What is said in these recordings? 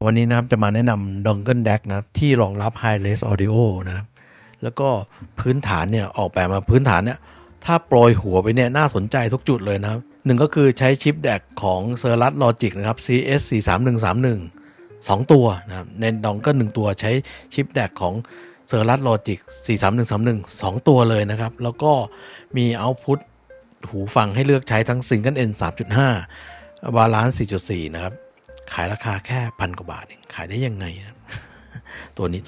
วันนี้นะครับจะมาแนะนำ Dongle DAC นะครับที่รองรับ Hi-Res Audio นะครับแล้วก็พื้นฐานเนี่ยออกแบบมาพื้นฐานเนี่ยถ้าโปรยหัวไปเนี่ยน่าสนใจทุกจุดเลยนะครับหนึ่งก็คือใช้ชิป DAC ของ Cirrus Logic นะครับ CS 43131 2ตัวนะครับใน Dongle 1ตัวใช้ชิป DAC ของ Cirrus Logic 43131 2ตัวเลยนะครับแล้วก็มี Output หูฟังให้เลือกใช้ทั้ง Single End 3.5 Balance 4.4 นะครับขายราคาแค่1,000 กว่าบาทเองขายได้ยังไงนะ ตัวนี้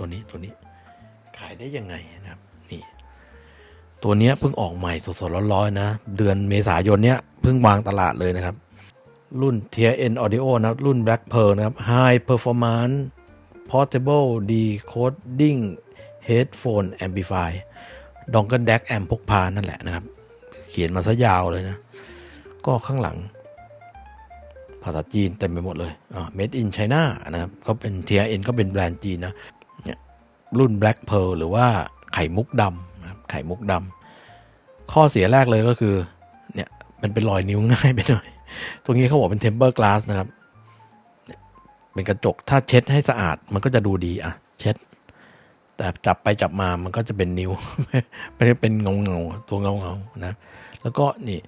ขายได้ยังไงนะครับนี่ตัวนี้เพิ่งออกใหม่สดๆร้อนๆนะเดือนเมษายนเนี้ยเพิ่งวางตลาดเลยนะครับรุ่น TN Audio นะรุ่น Black Pearl นะครับ High Performance Portable Decoding Headphone Amplify Dongle DAC Amp พกพานั่นแหละนะครับเขียนมาซะยาวเลยนะก็ข้างหลังภาษาจีนเต็มไปหมดเลย Made in China นะครับก็เป็น TRN ก็เป็นแบรนด์จีนนะเนี่ยรุ่น Black Pearl หรือว่าไข่มุกดำนะครับไข่มุกดำข้อเสียแรกเลยก็คือเนี่ยมันเป็นรอยนิ้วง่ายไปหน่อยตรงนี้เขาบอกเป็น Tempered Glass นะครับเป็นกระจกถ้าเช็ดให้สะอาดมันก็จะดูดีเช็ดแต่จับไปจับมามันก็จะเป็นนิ้ว ไม่ได้เป็นเงาตัวเงานะแล้วก็นี่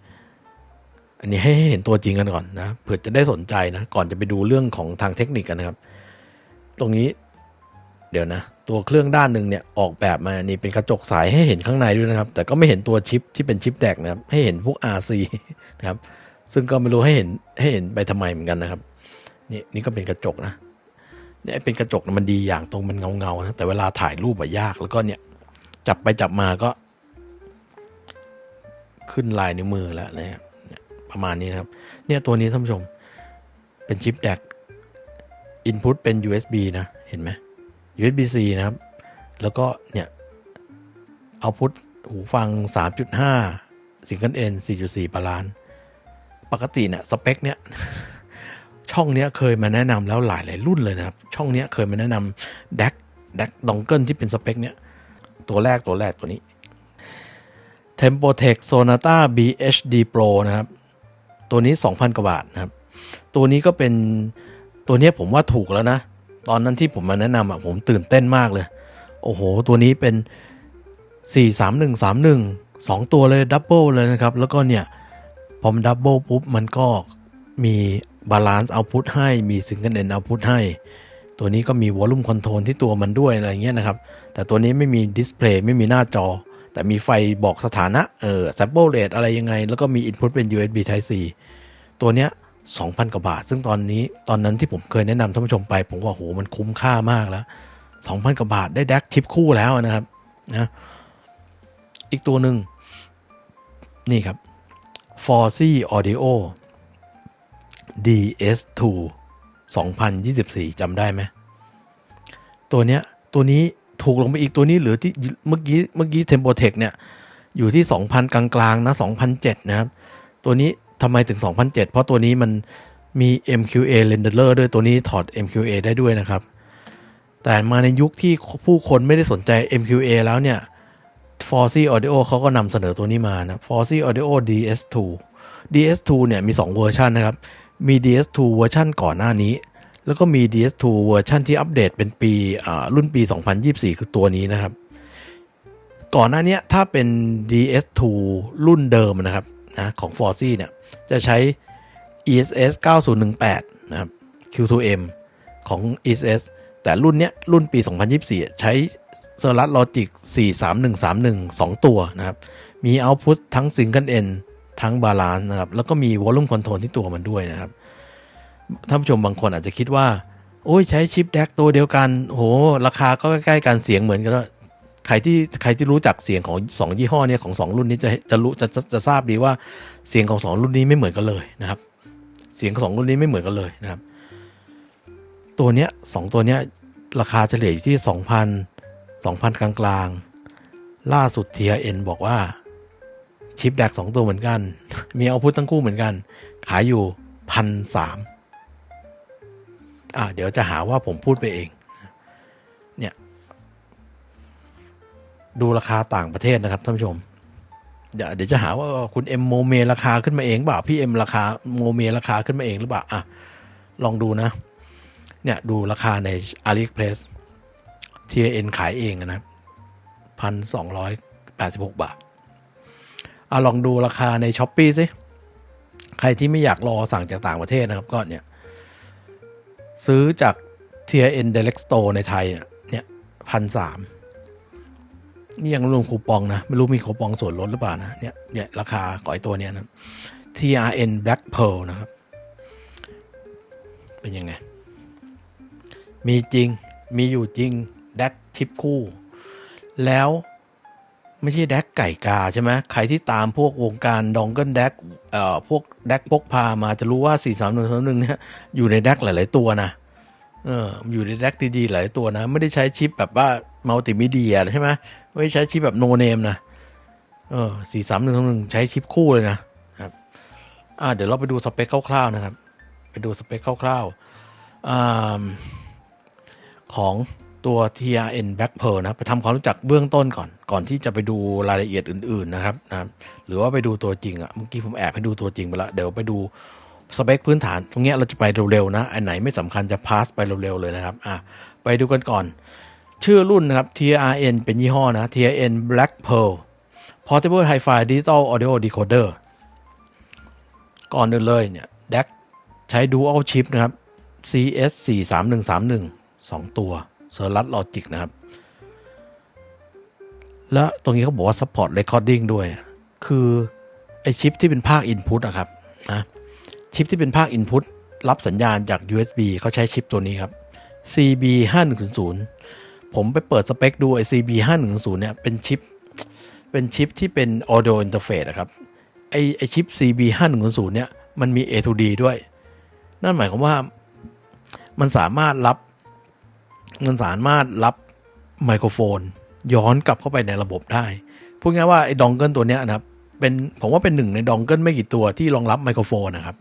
อันนี้ให้เห็นตัวจริงกันก่อนนะเผื่อจะได้สนใจนะก่อนจะไปดูเรื่องของทางเทคนิคกันนะครับตรงนี้เดี๋ยวนะตัวเครื่องด้านหนึ่งเนี่ยออกแบบมานี่เป็นกระจกใสให้เห็นข้างในด้วยนะครับแต่ก็ไม่เห็นตัวชิปที่เป็นชิปแดกนะครับให้เห็นพวก RC นะครับซึ่งก็ไม่รู้ให้เห็นไปทำไมเหมือนกันนะครับนี่ก็เป็นกระจกนะเนี่ยเป็นกระจกนะมันดีอย่างตรงมันเงานะแต่เวลาถ่ายรูปยากแล้วก็เนี่ยจับไปจับมาก็ขึ้นลายนิ้วมือแล้วนะครับประมาณนี้นะครับเนี่ยตัวนี้ท่านผู้ชมเป็นชิปแดก Input เป็น USB นะเห็นไหม USB-C นะครับแล้วก็เนี่ย Output หูฟัง 3.5 Single End 4.4 Balance ปกติเนี่ยสเปคเนี่ยช่องเนี้ยเคยมาแนะนำแล้วหลายรุ่นเลยนะครับช่องเนี้ยเคยมาแนะนำ DAC Dongle ที่เป็นสเปคเนี้ยตัวแรกตัวนี้ Tempotech Sonata BHD Pro นะครับตัวนี้ 2,000 กว่าบาทนะครับตัวนี้ก็เป็นตัวนี้ผมว่าถูกแล้วนะตอนนั้นที่ผมมาแนะนำผมตื่นเต้นมากเลยโอ้โหตัวนี้เป็น43131 2ตัวเลยดับเบิลเลยนะครับแล้วก็เนี่ยพอมันดับเบิลปุ๊บมันก็มีบาลานซ์เอาท์พุตให้มีซิงเกิลเอนด์เอาท์พุตให้ตัวนี้ก็มีวอลลุ่มคอนโทรลที่ตัวมันด้วยอะไรเงี้ยนะครับแต่ตัวนี้ไม่มีดิสเพลย์ไม่มีหน้าจอแต่มีไฟบอกสถานะsample rate อะไรยังไงแล้วก็มี input เป็น USB Type C ตัวเนี้ย 2,000 กว่าบาทซึ่งตอนนั้นที่ผมเคยแนะนำท่านผู้ชมไปผมว่าโหมันคุ้มค่ามากแล้ว 2,000 กว่าบาทได้แดกชิปคู่แล้วนะครับนะอีกตัวหนึ่งนี่ครับ Force Audio DS2 2024 จำได้ไหมตัวนี้ถูกลงไปอีกตัวนี้เหลือที่เมื่อกี้ Tempotech เนี่ยอยู่ที่ 2,000 กลางๆนะ 2,007 นะครับตัวนี้ทำไมถึง 2,007 เพราะตัวนี้มันมี MQA renderer ด้วยตัวนี้ถอด MQA ได้ด้วยนะครับแต่มาในยุคที่ผู้คนไม่ได้สนใจ MQA แล้วเนี่ย Force Audio เขาก็นำเสนอตัวนี้มานะ Force Audio DS2 เนี่ยมี2เวอร์ชันนะครับมี DS2 เวอร์ชันก่อนหน้านี้แล้วก็มี DS2 เวอร์ชันที่อัปเดตเป็นปีรุ่นปี 2024 คือตัวนี้นะครับก่อนหน้านี้ถ้าเป็น DS2 รุ่นเดิมนะครับนะของ Force เนี่ยจะใช้ ESS 9018 นะครับ Q2M ของ ESS แต่รุ่นปี 2024 ใช้ Cirrus Logic 43131 2 ตัวนะครับมี Output ทั้ง Single End ทั้ง Balance นะครับแล้วก็มี Volume Control ที่ตัวมันด้วยนะครับท่านผู้ชมบางคนอาจจะคิดว่าโอ้ยใช้ชิปแดกตัวเดียวกันโหราคาก็ใกล้ๆกันเสียงเหมือนกันว่าใครที่รู้จักเสียงของ2ยี่ห้อเนี่ยของ2รุ่นนี้จะทราบดีว่าเสียงของ2รุ่นนี้ไม่เหมือนกันเลยนะครับเสียงของ2รุ่นนี้ไม่เหมือนกันเลยนะครับตัวเนี้ย2ตัวเนี้ยราคาเฉลี่ยอยู่ที่ 2,000 กลางๆล่าสุด TRN บอกว่าชิปแดก2ตัวเหมือนกันมีเอาพุททั้งคู่เหมือนกันขายอยู่ 1,300เดี๋ยวจะหาว่าผมพูดไปเองเนี่ยดูราคาต่างประเทศนะครับท่านผู้ชม เดี๋ยวจะหาว่าคุณเอ็มโมเมราคาขึ้นมาเองเปล่าพี่เอ็มราคาโมเมราคาขึ้นมาเองหรือเปล่าอ่ะลองดูนะเนี่ยดูราคาใน AliExpress TN ขายเองนะ1,286 บาทลองดูราคาใน Shopee สิใครที่ไม่อยากรอสั่งจากต่างประเทศนะครับก็เนี่ยซื้อจาก TN Direct Store ในไทยเนี่ย1,300นี่ยังรวมคูปองนะไม่รู้มีคูปองส่วนลดหรือเปล่านะเนี่ยราคาก่อยตัวเนี้ยนะ TRN Black Pearl นะครับเป็นยังไงมีจริงมีอยู่จริงแดกชิปคู่แล้วไม่ใช่แดกไก่กาใช่ไหมใครที่ตามพวกวงการดองเกิลแดกพวกแดกพกพามาจะรู้ว่า43131เนี่ยอยู่ในแดกหลายๆตัวนะอยู่ในแดกดีๆหลายตัวนะไม่ได้ใช้ชิปแบบว่ามัลติมีเดียใช่ไหมไม่ใช้ชิปแบบโนเนมนะ43131ใช้ชิปคู่เลยนะครับเดี๋ยวเราไปดูสเปคคร่าวๆนะครับไปดูสเปคคร่าวๆของตัว TRN Black Pearl นะไปทำความรู้จักเบื้องต้นก่อนที่จะไปดูรายละเอียดอื่นๆนะครับหรือว่าไปดูตัวจริงเมื่อกี้ผมแอบให้ดูตัวจริงไปแล้วเดี๋ยวไปดูสเปคพื้นฐานตรงนี้เราจะไปเร็วๆนะอันไหนไม่สำคัญจะพาสไปเร็วๆเลยนะครับไปดูกันก่อนชื่อรุ่นนะครับ TRN เป็นยี่ห้อนะ TRN Black Pearl Portable Hi-Fi Digital Audio Decoder ก่อนอื่นเลยเนี่ย DAC ใช้ Dual Chip นะครับ CS43131 2 ตัว Cirrus Logic นะครับแล้วตรงนี้เขาบอกว่า Support Recording ด้วยคือไอชิปที่เป็นภาค Input นะครับชิปที่เป็นภาค Input รับสัญญาณจาก USB เขาใช้ชิปตัวนี้ครับ CB5100 ผมไปเปิดสเปคดูไอ CB5100 เนี่ยเป็นชิปที่เป็น Audio Interface นะครับไอชิป CB5100 เนี่ยมันมี A2D ด้วยนั่นหมายความว่ามันสามารถรับไมโครโฟนย้อนกลับเข้าไปในระบบได้พูดง่ายว่าไอ้ดองเกิลตัวเนี้ยนะครับผมว่าเป็นหนึ่งในดองเกิลไม่กี่ตัวที่รองรับไมโครโฟนนะครับ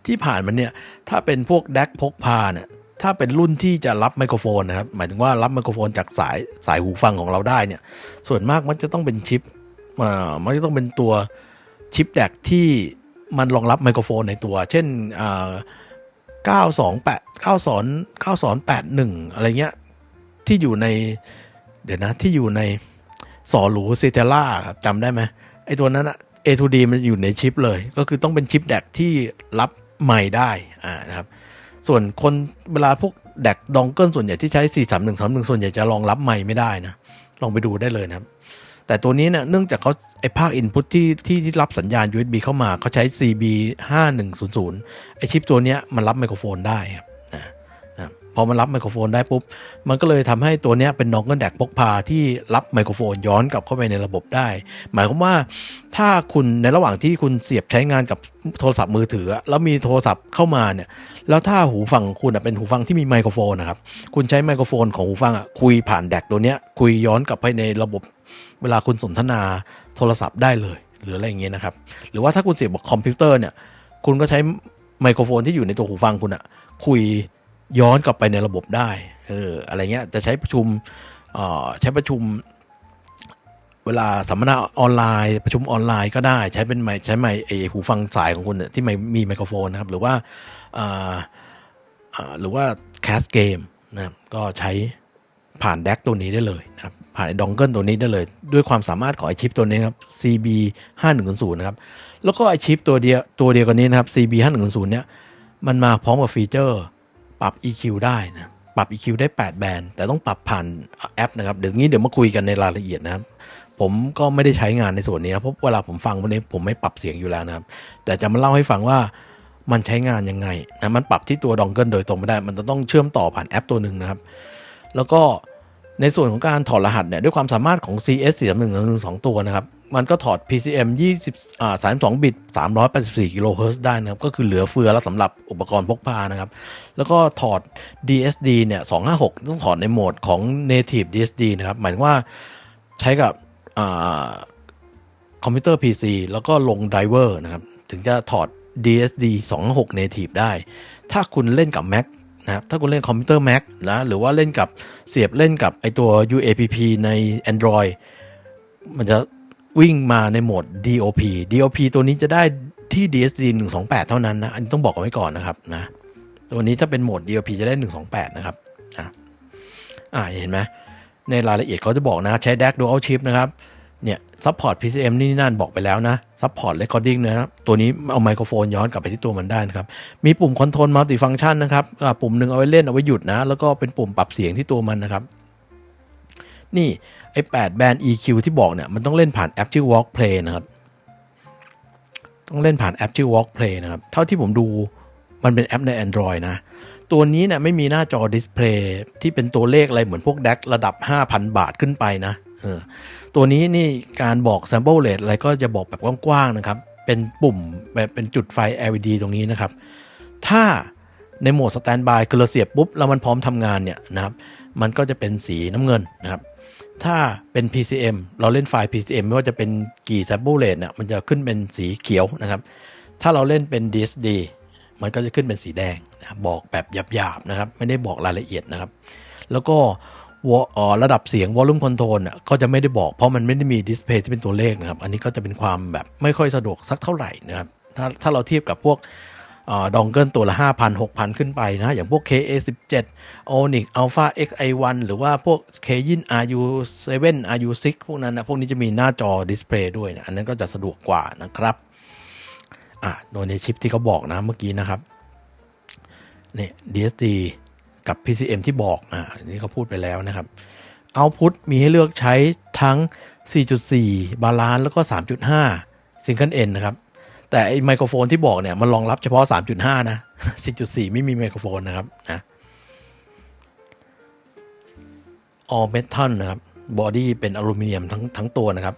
ที่ผ่านมันเนี่ยถ้าเป็นพวกแดกพกพาเนี่ยถ้าเป็นรุ่นที่จะรับไมโครโฟนนะครับหมายถึงว่ารับไมโครโฟนจากสายหูฟังของเราได้เนี่ยส่วนมากมันจะต้องเป็นชิปมันจะต้องเป็นตัวชิปแดกที่มันรองรับไมโครโฟนในตัวเช่น9281อะไรเงี้ยที่อยู่ในที่อยู่ในสอหรูเซเทล่าครับจำได้ไหมไอตัวนั้นA2D มันอยู่ในชิปเลยก็คือต้องเป็นชิปแดกที่รับไมค์ได้นะครับส่วนคนเวลาพวกแดกดองเกิลส่วนใหญ่ที่ใช้43131ส่วนใหญ่จะรองรับไมค์ไม่ได้นะลองไปดูได้เลยนะครับแต่ตัวนี้เนี่ยเนื่องจากเขาไอภาค Input ที่รับสัญญาณ USB เข้ามาเขาใช้ CB5100 ไอชิปตัวนี้มันรับไมโครโฟนได้ครับพอมันรับไมโครโฟนได้ปุ๊บมันก็เลยทำให้ตัวนี้เป็นดองเกิลแดกพกพาที่รับไมโครโฟนย้อนกลับเข้าไปในระบบได้หมายความว่าถ้าคุณในระหว่างที่คุณเสียบใช้งานกับโทรศัพท์มือถือแล้วมีโทรศัพท์เข้ามาเนี่ยแล้วถ้าหูฟังคุณเป็นหูฟังที่มีไมโครโฟนนะครับคุณใช้ไมโครโฟนของหูฟังคุยผ่านแดกตัวเนี้ยคุยย้อนกลับไปในระบบเวลาคุณสนทนาโทรศัพท์ได้เลยหรืออะไรอย่างเงี้ยนะครับหรือว่าถ้าคุณเสียบคอมพิวเตอร์เนี่ยคุณก็ใช้ไมโครโฟนที่อยู่ในตัวหูฟังคุณคุยย้อนกลับไปในระบบได้อะไรเงี้ยจะใช้ประชุมเวลาสัมมนาออนไลน์ประชุมออนไลน์ก็ได้ใช้ไมค์หูฟังสายของคุณที่มีไมโครโฟนนะครับหรือว่าแคสเกมนะก็ใช้ผ่านแดกตัวนี้ได้เลยนะครับผ่านดองเกิลตัวนี้ได้เลยด้วยความสามารถของไอชิปตัวนี้ครับ CB5100 นะครับแล้วก็ไอชิปตัวเดียวกันนี้นะครับ CB5100 เนี่ยมันมาพร้อมกับฟีเจอร์ปรับ EQ ได้นะปรับ EQ ได้8แบนด์แต่ต้องปรับผ่านแอปนะครับเดี๋ยวมาคุยกันในรายละเอียดนะครับผมก็ไม่ได้ใช้งานในส่วนนี้เพราะเวลาผมฟังพวกนี้ผมไม่ปรับเสียงอยู่แล้วนะครับแต่จะมาเล่าให้ฟังว่ามันใช้งานยังไงนะมันปรับที่ตัวดองเกิลโดยตรงไม่ได้มันจะต้องเชื่อมต่อผ่านแอปตัวหนึ่งนะครับแล้วก็ในส่วนของการถอดรหัสเนี่ยด้วยความสามารถของ CS43112 ตัวนะครับมันก็ถอด PCM 32 บิต384กิโลเฮิรตซ์ได้นะครับก็คือเหลือเฟือแล้วสำหรับอุปกรณ์พกพานะครับแล้วก็ถอด DSD เนี่ย256ต้องถอดในโหมดของ Native DSD นะครับหมายถึงว่าใช้กับคอมพิวเตอร์ PC แล้วก็ลงไดรเวอร์นะครับถึงจะถอด DSD 256 Native ได้ถ้าคุณเล่นกับ Mac นะครับถ้าคุณเล่นคอมพิวเตอร์ Mac นะหรือว่าเล่นกับไอตัว UAPP ใน Android มันจะ วิ่งมาในโหมด DOP ตัวนี้จะได้ที่ DSD 128เท่านั้นนะอันนี้ต้องบอกไว้ก่อนนะครับนะตัวนี้ถ้าเป็นโหมด DOP จะได้128นะครับเห็นไหมในรายละเอียดเขาจะบอกนะใช้ DAC Dual Chip นะครับเนี่ย Support PCM นี่นั่นบอกไปแล้วนะ Support Recording นะครับตัวนี้เอาไมโครโฟนย้อนกลับไปที่ตัวมันได้นะครับมีปุ่ม Control Multifunction นะครับปุ่มหนึ่งเอาไว้เล่นเอาไว้หยุดนะแล้วก็เป็นปุ่มปรับเสียงที่ตัวมันนะครับนี่ไอ้8 Band EQ ที่บอกเนี่ยมันต้องเล่นผ่านแอปชื่อ Walk Play นะครับต้องเล่นผ่านแอปชื่อ Walk Play นะครับเท่าที่ผมดูมันเป็นแอปใน Android นะตัวนี้เนี่ยไม่มีหน้าจอดิสเพลย์ที่เป็นตัวเลขอะไรเหมือนพวก DAC ระดับ 5,000 บาทขึ้นไปนะตัวนี้นี่การบอก sample rate อะไรก็จะบอกแบบกว้างๆนะครับเป็นปุ่มแบบเป็นจุดไฟ LED ตรงนี้นะครับถ้าในโหมด Standby คือเราเสียบปุ๊บแล้วมันพร้อมทำงานเนี่ยนะครับมันก็จะเป็นสีน้ำเงินนะครับถ้าเป็น PCM เราเล่นไฟล์ PCM ไม่ว่าจะเป็นกี่ sample rate เนี่ยมันจะขึ้นเป็นสีเขียวนะครับถ้าเราเล่นเป็น DSD มันก็จะขึ้นเป็นสีแดงนะบอกแบบหยาบๆนะครับไม่ได้บอกรายละเอียดนะครับแล้วก็ระดับเสียง Volume Control ก็จะไม่ได้บอกเพราะมันไม่ได้มีดิสเพลย์ที่เป็นตัวเลขนะครับอันนี้ก็จะเป็นความแบบไม่ค่อยสะดวกสักเท่าไหร่นะครับถ้าเราเทียบกับพวกดองเกิลตัวละ 5,000 6,000 ขึ้นไปนะอย่างพวก KA17 Onyx Alpha XI1 หรือว่าพวก Keyin RU7 RU6 พวกนั้นนะพวกนี้จะมีหน้าจอดิสเพลย์ด้วยนะอันนั้นก็จะสะดวกกว่านะครับโดยในชิปที่เขาบอกนะเมื่อกี้นะครับเนี่ย DSD กับ PCM ที่บอกนี่เขาพูดไปแล้วนะครับ Output มีให้เลือกใช้ทั้ง 4.4 บาลานซ์แล้วก็ 3.5 Single End นะครับแต่ไอไมโครโฟนที่บอกเนี่ยมันรองรับเฉพาะ 3.5 นะ 4.4 ไม่มีไมโครโฟนนะครับนะ All Metal นะครับ Body เป็นอลูมิเนียมทั้งตัวนะครับ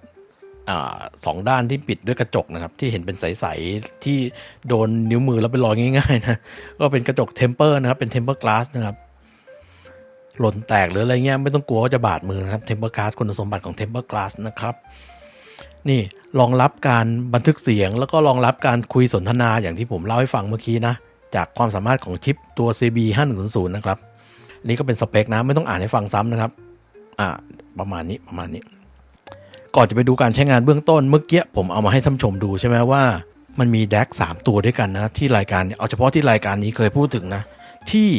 2 ด้านที่ปิดด้วยกระจกนะครับที่เห็นเป็นใสๆที่โดนนิ้วมือแล้วเป็นรอยง่ายๆนะก็เป็นกระจกเทมเปอร์นะครับเป็นเทมเปอร์กลาสนะครับหล่นแตกหรืออะไรเงี้ยไม่ต้องกลัวว่าจะบาดมือนะครับเทมเปอร์กลาสคุณสมบัติของเทมเปอร์กลาสนะครับนี่รองรับการบันทึกเสียงแล้วก็รองรับการคุยสนทนาอย่างที่ผมเล่าให้ฟังเมื่อกี้นะจากความสามารถของชิปตัว CB5100 นะครับนี่ก็เป็นสเปคนะไม่ต้องอ่านให้ฟังซ้ำนะครับประมาณนี้ก่อนจะไปดูการใช้งานเบื้องต้นเมื่อกี้ผมเอามาให้ท่านผู้ชมดูใช่ไหมว่ามันมี DAC 3 ตัวด้วยกันนะที่รายการเอาเฉพาะที่รายการนี้เคยพูดถึงนะที่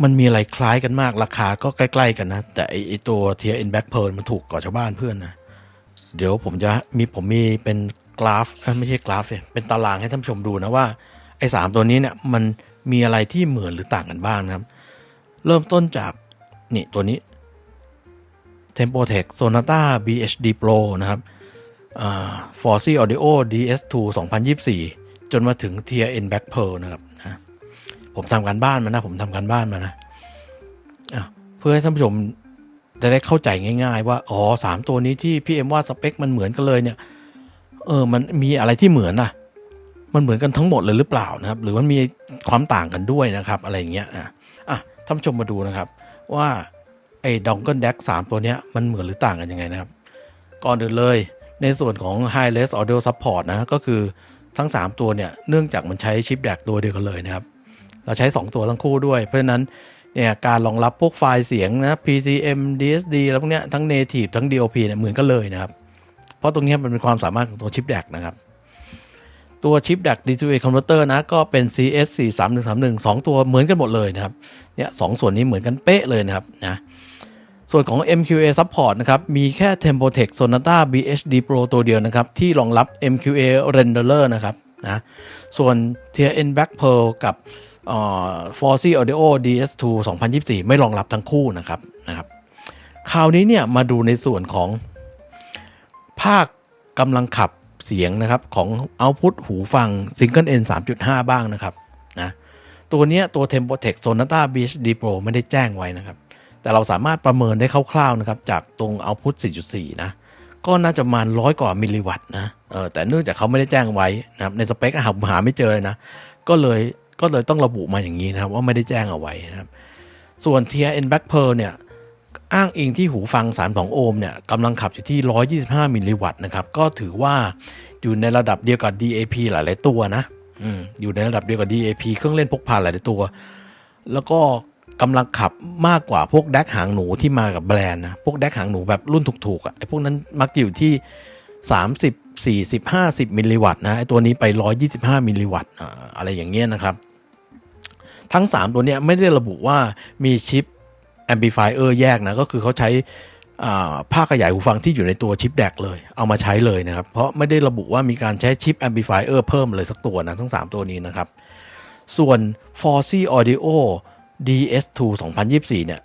มันมีอะไรคล้ายกันมากราคาก็ใกล้ๆกันนะแต่ไอตัว TRN Black Pearl มันถูกกว่าชาวบ้านเพื่อนนะเดี๋ยวผมมีเป็นกราฟไม่ใช่กราฟเป็นตารางให้ท่านผู้ชมดูนะว่าไอ้3ตัวนี้เนี่ยมันมีอะไรที่เหมือนหรือต่างกันบ้างนะครับเริ่มต้นจากนี่ตัวนี้Tempotec Sonata BHD Pro นะครับForce Audio DS2 2024 จนมาถึง TRN Black Pearl นะครับนะผมทำการบ้านมานะเพื่อให้ท่านผู้ชมจะได้เข้าใจง่ายๆว่า3ตัวนี้ที่พี่เอ็มว่าสเปคมันเหมือนกันเลยเนี่ยมันมีอะไรที่เหมือนนะมันเหมือนกันทั้งหมดเลยหรือเปล่านะครับหรือมันมีความต่างกันด้วยนะครับอะไรอย่างเงี้ยท่านผู้ชมมาดูนะครับว่าไอ้ Dongle DAC 3 ตัวเนี้ยมันเหมือนหรือต่างกันยังไงนะครับก่อนอื่นเลยในส่วนของ Wireless Audio Support นะก็คือทั้ง3ตัวเนี่ยเนื่องจากมันใช้ชิป DAC ตัวเดียวกันเลยนะครับเราใช้2ตัวทั้งคู่ด้วยเพราะฉะนั้นเนี่ยการรองรับพวกไฟล์เสียงนะ PCM DSD แล้วพวกเนี้ยทั้ง Native ทั้ง DOP เนี่ยเหมือนกันเลยนะครับเพราะตรงนี้มันเป็นความสามารถของตัวชิป DAC นะครับตัวชิป DAC D2A Converter นะก็เป็น CS43131 2ตัวเหมือนกันหมดเลยนะครับเนี่ย2ส่วนนี้เหมือนกันเป๊ะเลยนะครับนะส่วนของ MQA Support นะครับมีแค่ Tempotec Sonata BHD Pro ตัวเดียวนะครับที่รองรับ MQA Renderer นะครับนะส่วน TRN Black Pearl กับ Force Audio DS2 2024 ไม่รองรับทั้งคู่นะครับคราวนี้เนี่ยมาดูในส่วนของภาคกำลังขับเสียงนะครับของ Output หูฟัง Single End 3.5 บ้างนะครับนะตัวเนี้ยตัว Tempotec Sonata BHD Pro ไม่ได้แจ้งไว้นะครับแต่เราสามารถประเมินได้คร่าวๆนะครับจากตรง Output 4.4 นะก็น่าจะประมาณ100 กว่ามิลลิวัตต์นะแต่เนื่องจากเขาไม่ได้แจ้งไว้นะครับในสเปคหาไม่เจอเลยนะก็เลยต้องระบุมาอย่างนี้นะครับว่าไม่ได้แจ้งเอาไว้นะครับส่วน TRN Black Pearl เนี่ยอ้างอิงที่หูฟัง32 โอห์มเนี่ยกำลังขับอยู่ที่125 มิลลิวัตต์นะครับก็ถือว่าอยู่ในระดับเดียวกับ DAP หลายๆตัวนะอยู่ในระดับเดียวกับ DAP เครื่องเล่นพกพาหลายๆตัวแล้วก็ กำลังขับมากกว่าพวกแดกหางหนูที่มากับแบรนด์นะพวกแดกหางหนูแบบรุ่นถูกๆไอ้พวกนั้นมักอยู่ที่30 40 50มิลลิวัตต์นะไอ้ตัวนี้ไป125มิลลิวัตต์อะไรอย่างเงี้ยนะครับทั้ง3ตัวเนี้ยไม่ได้ระบุว่ามีชิปแอมพลิฟายเออร์แยกนะก็คือเขาใช้ภาคขยายหูฟังที่อยู่ในตัวชิปแดกเลยเอามาใช้เลยนะครับเพราะไม่ได้ระบุว่ามีการใช้ชิปแอมพลิฟายเออร์เพิ่มเลยสักตัวนะทั้ง3ตัวนี้นะครับส่วน Force Audio DS2 2024เนี่ย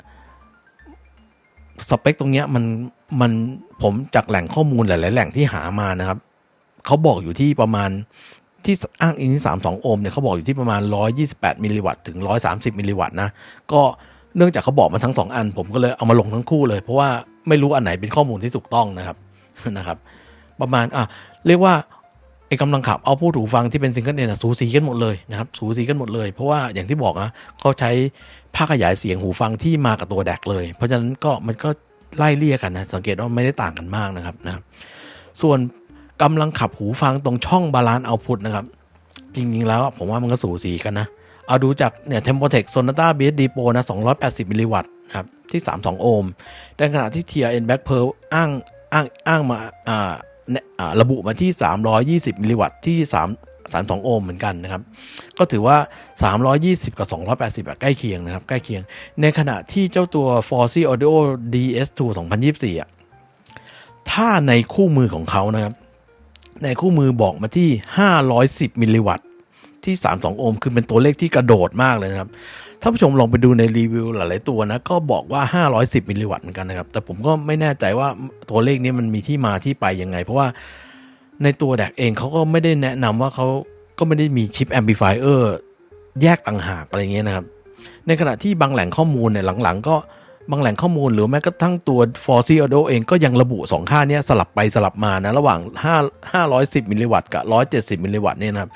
สเปคตรงเนี้ยมันผมจากแหล่งข้อมูลหลายๆแหล่งที่หามานะครับเขาบอกอยู่ที่ประมาณที่อ้างอิงที่32โอห์มเนี่ยเขาบอกอยู่ที่ประมาณ128มิลลิวัตต์ถึง130มิลลิวัตต์นะก็เนื่องจากเขาบอกมาทั้ง2อันผมก็เลยเอามาลงทั้งคู่เลยเพราะว่าไม่รู้อันไหนเป็นข้อมูลที่ถูกต้องนะครับประมาณเรียกว่าไอ้กำลังขับเอาผู้หูฟังที่เป็นซิงเกิลเอ็นสูสีกันหมดเลยนะครับสูสีกันหมดเลยเพราะว่าอย่างที่บอกนะเขาใช้ภาคขยายเสียงหูฟังที่มากับตัวแดกเลยเพราะฉะนั้นก็มันก็ไล่เลี่ยกันนะสังเกตว่าไม่ได้ต่างกันมากนะครับนะส่วนกำลังขับหูฟังตรงช่องบาลานซ์เอาท์พุตนะครับจริงๆแล้วผมว่ามันก็สูสีกันนะเอาดูจากเนี่ย Tempotec Sonata BSD Pro นะ280มิลลิวัตต์นะครับที่32โอห์มในขณะที่ TRN Black Pearl อ้างมาระบุมาที่320มิลลิวัตต์ที่32โอห์มเหมือนกันนะครับก็ถือว่า320กับ280ใกล้เคียงนะครับใกล้เคียงในขณะที่เจ้าตัว Force Audio DS2 2024ถ้าในคู่มือของเขานะครับในคู่มือบอกมาที่510มิลลิวัตต์ที่32โอห์มคือเป็นตัวเลขที่กระโดดมากเลยนะครับถ้าผู้ชมลองไปดูในรีวิวหลายๆตัวนะก็บอกว่า510มิลลิวัตต์เหมือนกันนะครับแต่ผมก็ไม่แน่ใจว่าตัวเลขนี้มันมีที่มาที่ไปยังไงเพราะว่าในตัวแดกเองเขาก็ไม่ได้แนะนำว่าเขาก็ไม่ได้มีชิปแอมพลิฟายเออร์แยกต่างหากอะไรเงี้ยนะครับในขณะที่บางแหล่งข้อมูลเนี่ยหลังๆก็บางแหล่งข้อมูลหรือแม้กระทั่งตัว Force Audio เองก็ยังระบุ2ค่านี้สลับไปสลับมานะระหว่าง510มิลลิวัตต์กับ170มิลลิวัตต์เนี่ยนะครับ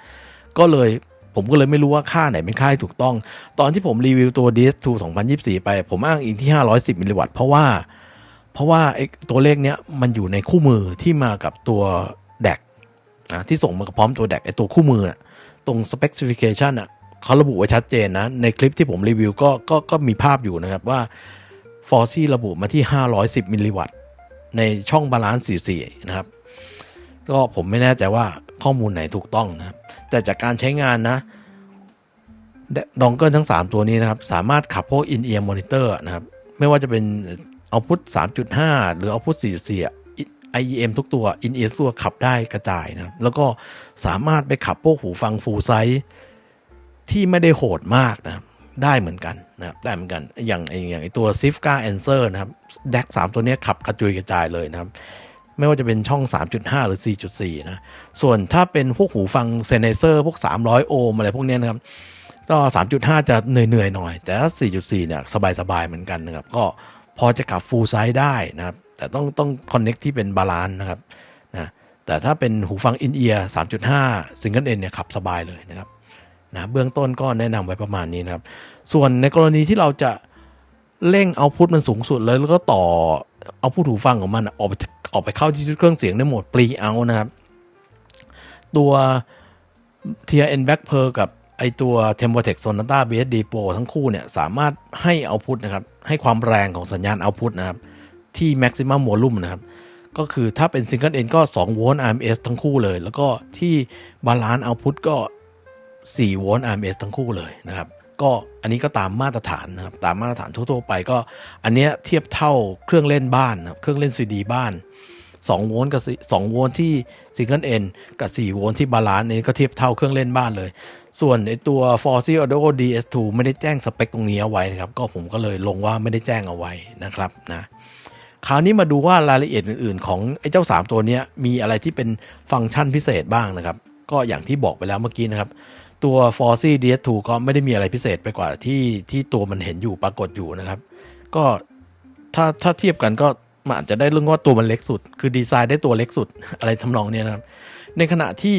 ผมก็เลยไม่รู้ว่าค่าไหนเป็นค่าที่ถูกต้องตอนที่ผมรีวิวตัว DS2 2024ไปผมอ้างอิงที่510มิลลิวัตต์เพราะว่าไอ้ตัวเลขเนี้ยมันอยู่ในคู่มือที่มากับตัวแดกที่ส่งมากับพร้อมตัวแดกไอ้ตัวคู่มือตรง specification เขาระบุไว้ชัดเจนนะในคลิปที่ผมรีวิวก็มีภาพอยู่นะครับว่า Force ระบุมาที่510มิลลิวัตต์ในช่องบาลานซ์44นะครับก็ผมไม่แน่ใจว่าข้อมูลไหนถูกต้องนะครับแต่จากการใช้งานนะดองเกิลทั้ง3ตัวนี้นะครับสามารถขับพวก in-ear monitor นะครับไม่ว่าจะเป็น output 3.5 หรือ output 4.4 IEM ทุกตัว in-ear ตัวขับได้กระจายนะแล้วก็สามารถไปขับพวกหูฟัง full size ที่ไม่ได้โหดมากนะได้เหมือนกันนะครับได้เหมือนกันอย่างไอตัว Sifka Answer นะครับ DAC 3ตัวนี้ขับกระจุยกระจายเลยนะครับไม่ว่าจะเป็นช่อง 3.5 หรือ 4.4 นะส่วนถ้าเป็นพวกหูฟัง Sennheiser พวก300โอห์มอะไรพวกนี้นะครับก็ 3.5 จะเหนื่อยหน่อยแต่ถ้า 4.4 เนี่ยสบายๆเหมือนกันนะครับก็พอจะขับ full size ได้นะครับแต่ต้อง connect ที่เป็นบาลานซ์นะครับนะแต่ถ้าเป็นหูฟัง in-ear 3.5 single end เนี่ยขับสบายเลยนะครับนะเบื้องต้นก็แนะนำไว้ประมาณนี้นะครับส่วนในกรณีที่เราจะเร่งเอาพุทมันสูงสุดเลยแล้วก็ต่อเอาพุทหูฟังของมันออกไปเข้าที่ชุดเครื่องเสียงในโหมด pre out นะครับตัว TRN Black Pearl กับไอตัว Tempotec Sonata BSD Pro ทั้งคู่เนี่ยสามารถให้เอาพุทนะครับให้ความแรงของสัญญาณเอาพุทนะครับที่ maximum volume นะครับก็คือถ้าเป็น single end ก็2โวลต์ RMS ทั้งคู่เลยแล้วก็ที่ balance output ก็4โวลต์ RMS ทั้งคู่เลยนะครับก็อันนี้ก็ตามมาตรฐานนะครับตามมาตรฐานทั่วๆไปก็อันเนี้ยเทียบเท่าเครื่องเล่นบ้านนะเครื่องเล่น CD บ้าน2โวลต์กับ2โวลต์ที่ Single End กับ4โวลต์ที่บาลานซ์นี้ก็เทียบเท่าเครื่องเล่นบ้านเลยส่วนไอ้ตัว Force Audio DS2 ไม่ได้แจ้งสเปคตรงนี้เอาไว้นะครับก็ผมก็เลยลงว่าไม่ได้แจ้งเอาไว้นะครับนะคราวนี้มาดูว่ารายละเอียดอื่นๆของไอ้เจ้า3ตัวนี้มีอะไรที่เป็นฟังก์ชันพิเศษบ้างนะครับก็อย่างที่บอกไปแล้วเมื่อกี้นะครับตัว Force DS2 ก็ไม่ได้มีอะไรพิเศษไปกว่าที่ตัวมันเห็นอยู่ปรากฏอยู่นะครับก็ถ้าเทียบกันก็มันอาจจะได้เรื่องว่าตัวมันเล็กสุดคือดีไซน์ได้ตัวเล็กสุดอะไรทำนองนี้นะครับในขณะที่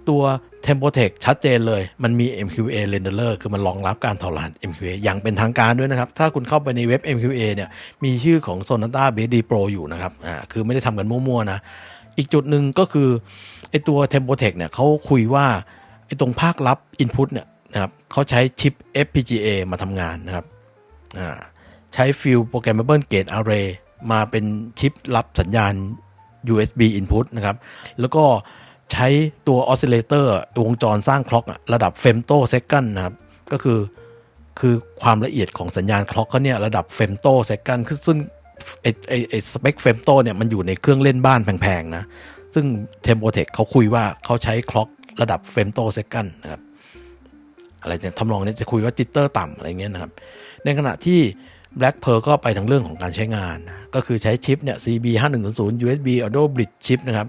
ตัว Tempotec ชัดเจนเลยมันมี MQA Renderer คือมันรองรับการถอดรหัส MQA อย่างเป็นทางการด้วยนะครับถ้าคุณเข้าไปในเว็บ MQA เนี่ยมีชื่อของ Sonata BSD Pro อยู่นะครับคือไม่ได้ทำกันมั่วๆนะอีกจุดหนึ่งก็คือไอตัว Tempotec เนี่ยเขาคุยว่าไอ้ตรงภาครับ input เนี่ยนะครับเขาใช้ชิป FPGA มาทำงานนะครับ ใช้ Field Programmable Gate Array มาเป็นชิปรับสัญญาณ USB input นะครับแล้วก็ใช้ตัว oscillator วงจรสร้างคล็อกระดับ femtosecond นะครับก็คือความละเอียดของสัญญาณคล็อกเขาเนี่ยระดับ femtosecond ซึ่งไอสเปค femto เนี่ยมันอยู่ในเครื่องเล่นบ้านแพงๆนะซึ่ง Tempotech เขาคุยว่าเขาใช้คล็อกระดับ femtosecond นะครับอะไรเนี่ยทำนองนี้จะคุยว่าจิตเตอร์ต่ำอะไรเงี้ยนะครับในขณะที่ Black Pearl ก็ไปทางเรื่องของการใช้งานก็คือใช้ชิปเนี่ย CB5100 USB Audio Bridge ชิปนะครับ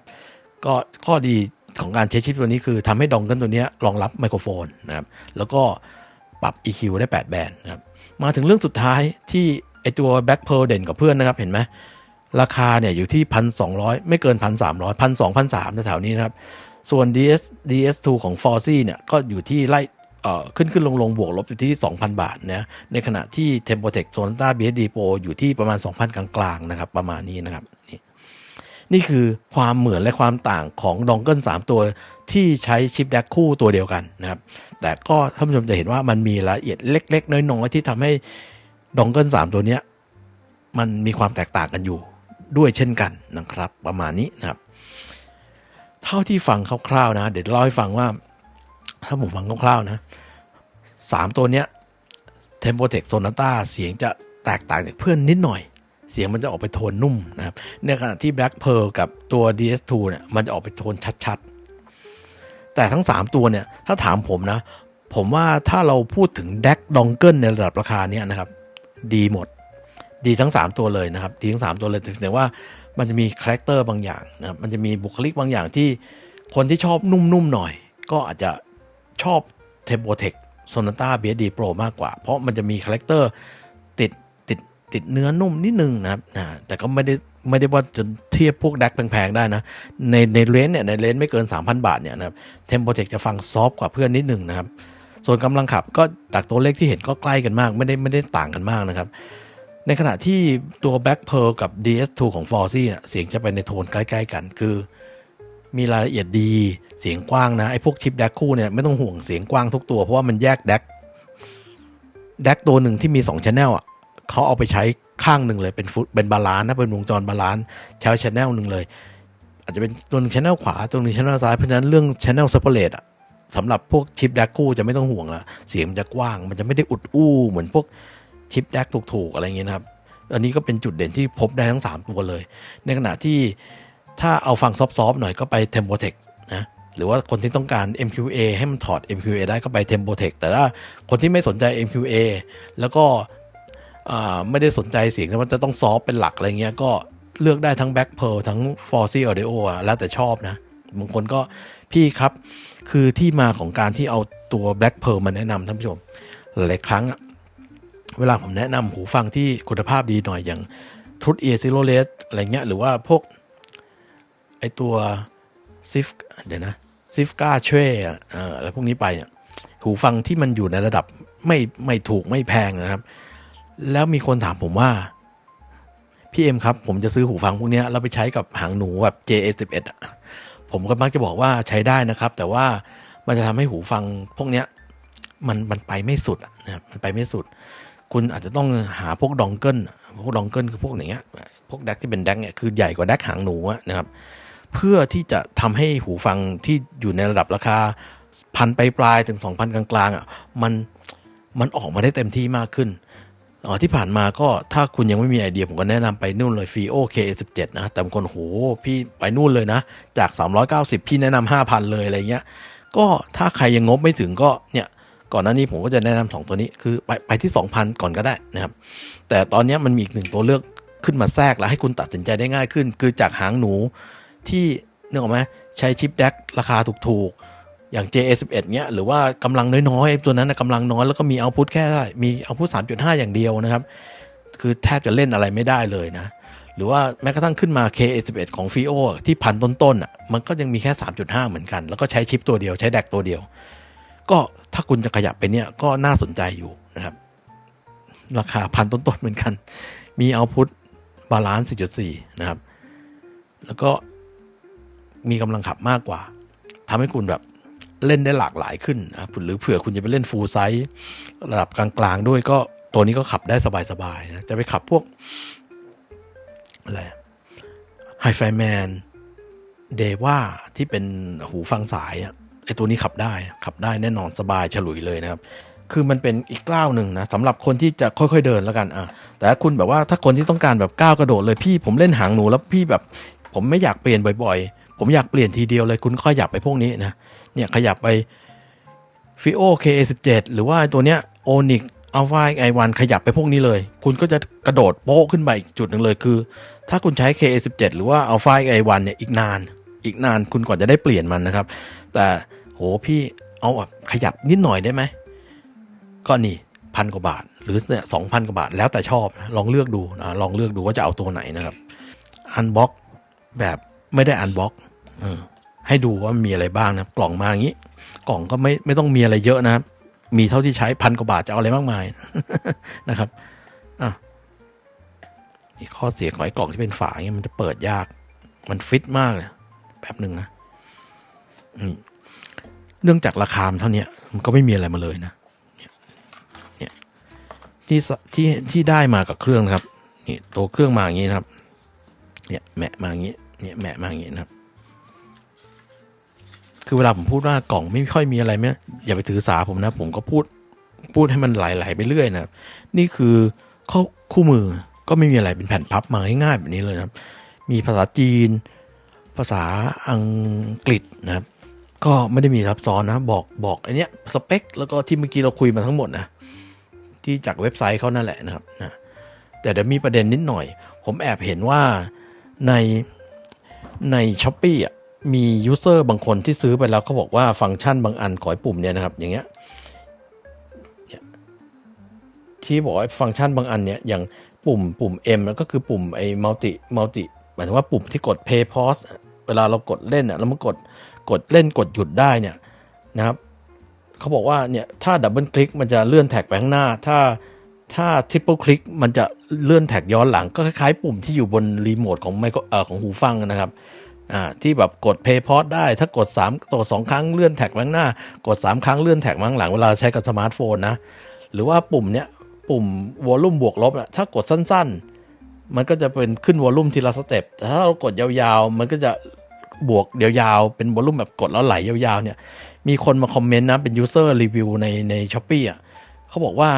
ก็ข้อดีของการใช้ชิปตัวนี้คือทำให้ดองเกิลตัวนี้รองรับไมโครโฟนนะครับแล้วก็ปรับ EQ ได้8แบนด์นะครับมาถึงเรื่องสุดท้ายที่ไอตัว Black Pearl เด่นกับเพื่อนนะครับเห็นไหมราคาเนี่ยอยู่ที่ 1,200 ไม่เกิน 1,300 1,200 1,300 แถวๆนี้นะครับส่วน DS2 ของ Forsy เนี่ยก็อยู่ที่ไล่ขึ้นลงบวกลบอยู่ที่ 2,000 บาทนะในขณะที่ Tempotech Sonata BSD Pro อยู่ที่ประมาณ 2,000 กลางๆนะครับประมาณนี้นะครับนี่คือความเหมือนและความต่างของดองเกิล3ตัวที่ใช้ชิปแดกคู่ตัวเดียวกันนะครับแต่ก็ท่านผู้ชมจะเห็นว่ามันมีรายละเอียดเล็กๆน้อยๆที่ทำให้ดองเกิล3ตัวเนี้ยมันมีความแตกต่างกันอยู่ด้วยเช่นกันนะครับประมาณนี้นะครับเท่าที่ฟังคร่าวๆนะเดี๋ยวเล่าให้ฟังว่าถ้าผมฟังคร่าวๆนะ3ตัวเนี้ย Tempotech Sonata เสียงจะแตกต่างจากเพื่อนนิดหน่อยเสียงมันจะออกไปโทนนุ่มนะครับในขณะที่ Black Pearl กับตัว DS2 เนี่ยมันจะออกไปโทนชัดๆแต่ทั้ง3ตัวเนี่ยถ้าถามผมนะผมว่าถ้าเราพูดถึง DAC Dongle ในระดับราคาเนี้ยนะครับดีหมดดีทั้ง3ตัวเลยนะครับดีทั้ง3ตัวเลยแต่ว่ามันจะมีคาแรคเตอร์บางอย่างนะครับมันจะมีบุคลิกบางอย่างที่คนที่ชอบนุ่มๆหน่อยก็อาจจะชอบ Tempotech Sonata BSD Pro มากกว่าเพราะมันจะมีคาแรคเตอร์ติดเนื้อนุ่มนิดนึงนะครับแต่ก็ไม่ได้ว่าจนเทียบพวกแดกแพงๆได้นะในเลนเนี่ยในเลนไม่เกิน 3,000 บาทเนี่ยนะครับ Tempotech จะฟังซอฟต์กว่าเพื่อนนิดนึงนะครับส่วนกำลังขับก็จากตัวเลขที่เห็นก็ใกล้กันมากไม่ได้ต่างกันมากนะครับในขณะที่ตัว Black Pearl กับ DS2 ของ Forsy เนี่ยเสียงจะไปในโทนใกล้ๆกันคือมีรายละเอียดดีเสียงกว้างนะไอ้พวกชิปแดกคู่เนี่ยไม่ต้องห่วงเสียงกว้างทุกตัวเพราะว่ามันแยกแดกตัวหนึ่งที่มี2 channel อ่ะเขาเอาไปใช้ข้างหนึ่งเลยเป็นบาลานซ์นะเป็นวงจรบาลานซ์ใช้ channel หนึ่งเลยอาจจะเป็นตัวนึง channel ขวาตัวนึง channel ซ้ายเพราะฉะนั้นเรื่อง channel separate อ่ะสำหรับพวกชิปแดกคู่จะไม่ต้องห่วงละเสียงมันจะกว้างมันจะไม่ได้อุดอู้เหมือนพวกชิปแดกถูกๆอะไรเงี้ยนะครับอันนี้ก็เป็นจุดเด่นที่พบได้ทั้ง3ตัวเลยในขณะที่ถ้าเอาฟังซอฟต์ๆหน่อยก็ไป Tempotech นะหรือว่าคนที่ต้องการ MQA ให้มันถอด MQA ได้ก็ไป Tempotech แต่ถ้าคนที่ไม่สนใจ MQA แล้วก็ไม่ได้สนใจเสียงว่าจะต้องซอฟเป็นหลักอะไรเงี้ยก็เลือกได้ทั้ง Black Pearl ทั้ง Forsy Audio แล้วแต่ชอบนะบางคนก็พี่ครับคือที่มาของการที่เอาตัว Black Pearl มาแนะนำท่านผู้ชมหลายครั้งเวลาผมแนะนำหูฟังที่คุณภาพดีหน่อยอย่าง Truth Ear Zero Red อะไรเงี้ยหรือว่าพวกไอตัว Sifka Tray อะไรพวกนี้ไปเนี่ยหูฟังที่มันอยู่ในระดับไม่ถูกไม่แพงนะครับแล้วมีคนถามผมว่าพี่เอ็มครับผมจะซื้อหูฟังพวกนี้แล้วไปใช้กับหางหนูแบบ JA11 ผมก็มักจะบอกว่าใช้ได้นะครับแต่ว่ามันจะทำให้หูฟังพวกนี้มันไปไม่สุดนะครับมันไปไม่สุดคุณอาจจะต้องหาพวกดองเกิลคือพวกอย่างเงี้ยพวกแดกที่เป็นแดกเนี่ยคือใหญ่กว่าแดกหางหนูนะครับเพื่อที่จะทำให้หูฟังที่อยู่ในระดับราคา1,000ปลายถึง 2,000 กลางๆมันออกมาได้เต็มที่มากขึ้นที่ผ่านมาก็ถ้าคุณยังไม่มีไอเดียผมก็แนะนำไปนู่นเลย FiiO KA17 นะแต่บางคนโหพี่ไปนู่นเลยนะจาก390พี่แนะนำ 5,000 เลยอะไรเงี้ยก็ถ้าใครยังงบไม่ถึงก็เนี่ยก่อนหน้านี้ผมก็จะแนะนำ2ตัวนี้คือไปที่ 2,000 ก่อนก็ได้นะครับแต่ตอนนี้มันมีอีก1ตัวเลือกขึ้นมาแทรกแล้วให้คุณตัดสินใจได้ง่ายขึ้นคือจากหางหนูที่นึกออกไหมใช้ชิปแดกราคาถูกๆอย่าง JA11 เนี้ยหรือว่ากำลังน้อยๆตัวนั้นนะกำลังน้อยแล้วก็มีเอาท์พุตแค่มีเอาท์พุต 3.5 อย่างเดียวนะครับคือแทบจะเล่นอะไรไม่ได้เลยนะหรือว่าแม้กระทั่งขึ้นมา KA11 ของ FiiO ที่พันต้นๆมันก็ยังมีแค่ 3.5 เหมือนกันแล้วก็ใช้ชิปตัวเดียวใช้แดกตัวเดียวก็ถ้าคุณจะขยับไปเนี่ยก็น่าสนใจอยู่นะครับราคาพันต้นๆเหมือนกันมีเอาท์พุตบาลานซ์ 4.4 นะครับแล้วก็มีกำลังขับมากกว่าทำให้คุณแบบเล่นได้หลากหลายขึ้นนะหรือเผื่อคุณจะไปเล่นฟูลไซส์ระดับกลางๆด้วยก็ ตัวนี้ก็ขับได้สบายๆนะจะไปขับพวกอะไรไฮไฟแมนเดว่าที่เป็นหูฟังสายอ่ะไอตัวนี้ขับได้แน่นอนสบายฉลุยเลยนะครับคือมันเป็นอีกก้าวหนึ่งนะสำหรับคนที่จะค่อยๆเดินแล้วกันแต่ถ้าคุณแบบว่าถ้าคนที่ต้องการแบบก้าวกระโดดเลยพี่ผมเล่นหางหนูแล้วพี่แบบผมไม่อยากเปลี่ยนบ่อยๆผมอยากเปลี่ยนทีเดียวเลยคุณขยับไปพวกนี้นะเนี่ยขยับไปFio KA17 หรือว่าตัวเนี้ย Onyx Alpha i1 ขยับไปพวกนี้เลยคุณก็จะกระโดดโป๊ะขึ้นไปอีกจุดหนึ่งเลยคือถ้าคุณใช้ KA17 หรือว่า Alpha i1 เนี่ยอีกนานคุณก่อนจะได้เปลี่ยนมันนะครับแต่โหพี่เอาแบบขยับนิดหน่อยได้ไหมก็นี่1,000 กว่าบาทหรือเนี่ย2,000 กว่าบาทแล้วแต่ชอบลองเลือกดูนะลองเลือกดูว่าจะเอาตัวไหนนะครับอันบ็อกแบบไม่ได้อันบ็อกให้ดูว่ามีอะไรบ้างนะกล่องมาอย่างนี้กล่องก็ไม่ต้องมีอะไรเยอะนะครับมีเท่าที่ใช้1,000 กว่าบาทจะเอาอะไรมากมาย นะครับนี่ข้อเสียของไอ้กล่องที่เป็นฝาเนี่ยมันจะเปิดยากมันฟิตมากเลยแบบหนึ่งนะเนื่องจากราคาเท่านี้มันก็ไม่มีอะไรมาเลยนะเนี่ยที่ได้มากับเครื่องนะครับนี่ตัวเครื่องมาอย่างนี้นะครับเนี่ยแมะมาอย่างนี้เนี่ยแมะมาอย่างนี้นะครับคือเวลาผมพูดว่ากล่องไม่ค่อยมีอะไรไหมอย่าไปถือสาผมนะผมก็พูดให้มันไหลๆไปเรื่อยนะครับนี่คือคู่มือก็ไม่มีอะไรเป็นแผ่นพับมาง่ายๆแบบนี้เลยนะครับมีภาษาจีนภาษาอังกฤษนะครับก็ไม่ได้มีซับซ้อนนะบอกอันเนี้ยสเปคแล้วก็ที่เมื่อกี้เราคุยมาทั้งหมดนะที่จากเว็บไซต์เขานั่นแหละนะครับนะแต่เดี๋ยวมีประเด็นนิดหน่อยผมแอบเห็นว่าใน Shopee อ่ะมียูเซอร์บางคนที่ซื้อไปแล้วเขาบอกว่าฟังก์ชันบางอันของปุ่มเนี่ยนะครับอย่างเงี้ยที่บอกว่าฟังก์ชันบางอันเนี่ยอย่างปุ่ม M แล้วก็คือปุ่มไอ้มัลติหมายถึงว่าปุ่มที่กด play pause เวลาเรากดเล่นแล้วมันกดเล่นกดหยุดได้เนี่ยนะครับเขาบอกว่าเนี่ยถ้าดับเบิลคลิกมันจะเลื่อนแท็กไปข้างหน้าถ้าทริปเปิลคลิกมันจะเลื่อนแท็กย้อนหลังก็คล้ายๆปุ่มที่อยู่บนรีโมทของหูฟังนะครับที่แบบกด play pause ได้ถ้ากด2 ครั้งเลื่อนแท็กไปข้างหน้ากด3 ครั้งเลื่อนแท็กมาข้างหลังเวลาใช้กับสมาร์ทโฟนนะหรือว่าปุ่มเนี้ยปุ่มวอลลุ่มบวกลบนะถ้ากดสั้นๆมันก็จะเป็นขึ้นวอลลุ่มทีละสเต็ปแต่ถ้าเรากดยาวๆมันก็จะบวกยาวๆเป็นวอลลุ่มแบบกดแล้วไหลยาวๆเนี่ยมีคนมาคอมเมนต์นะเป็นยูเซอร์รีวิวใน Shopee อ่ะเขาบอกว่า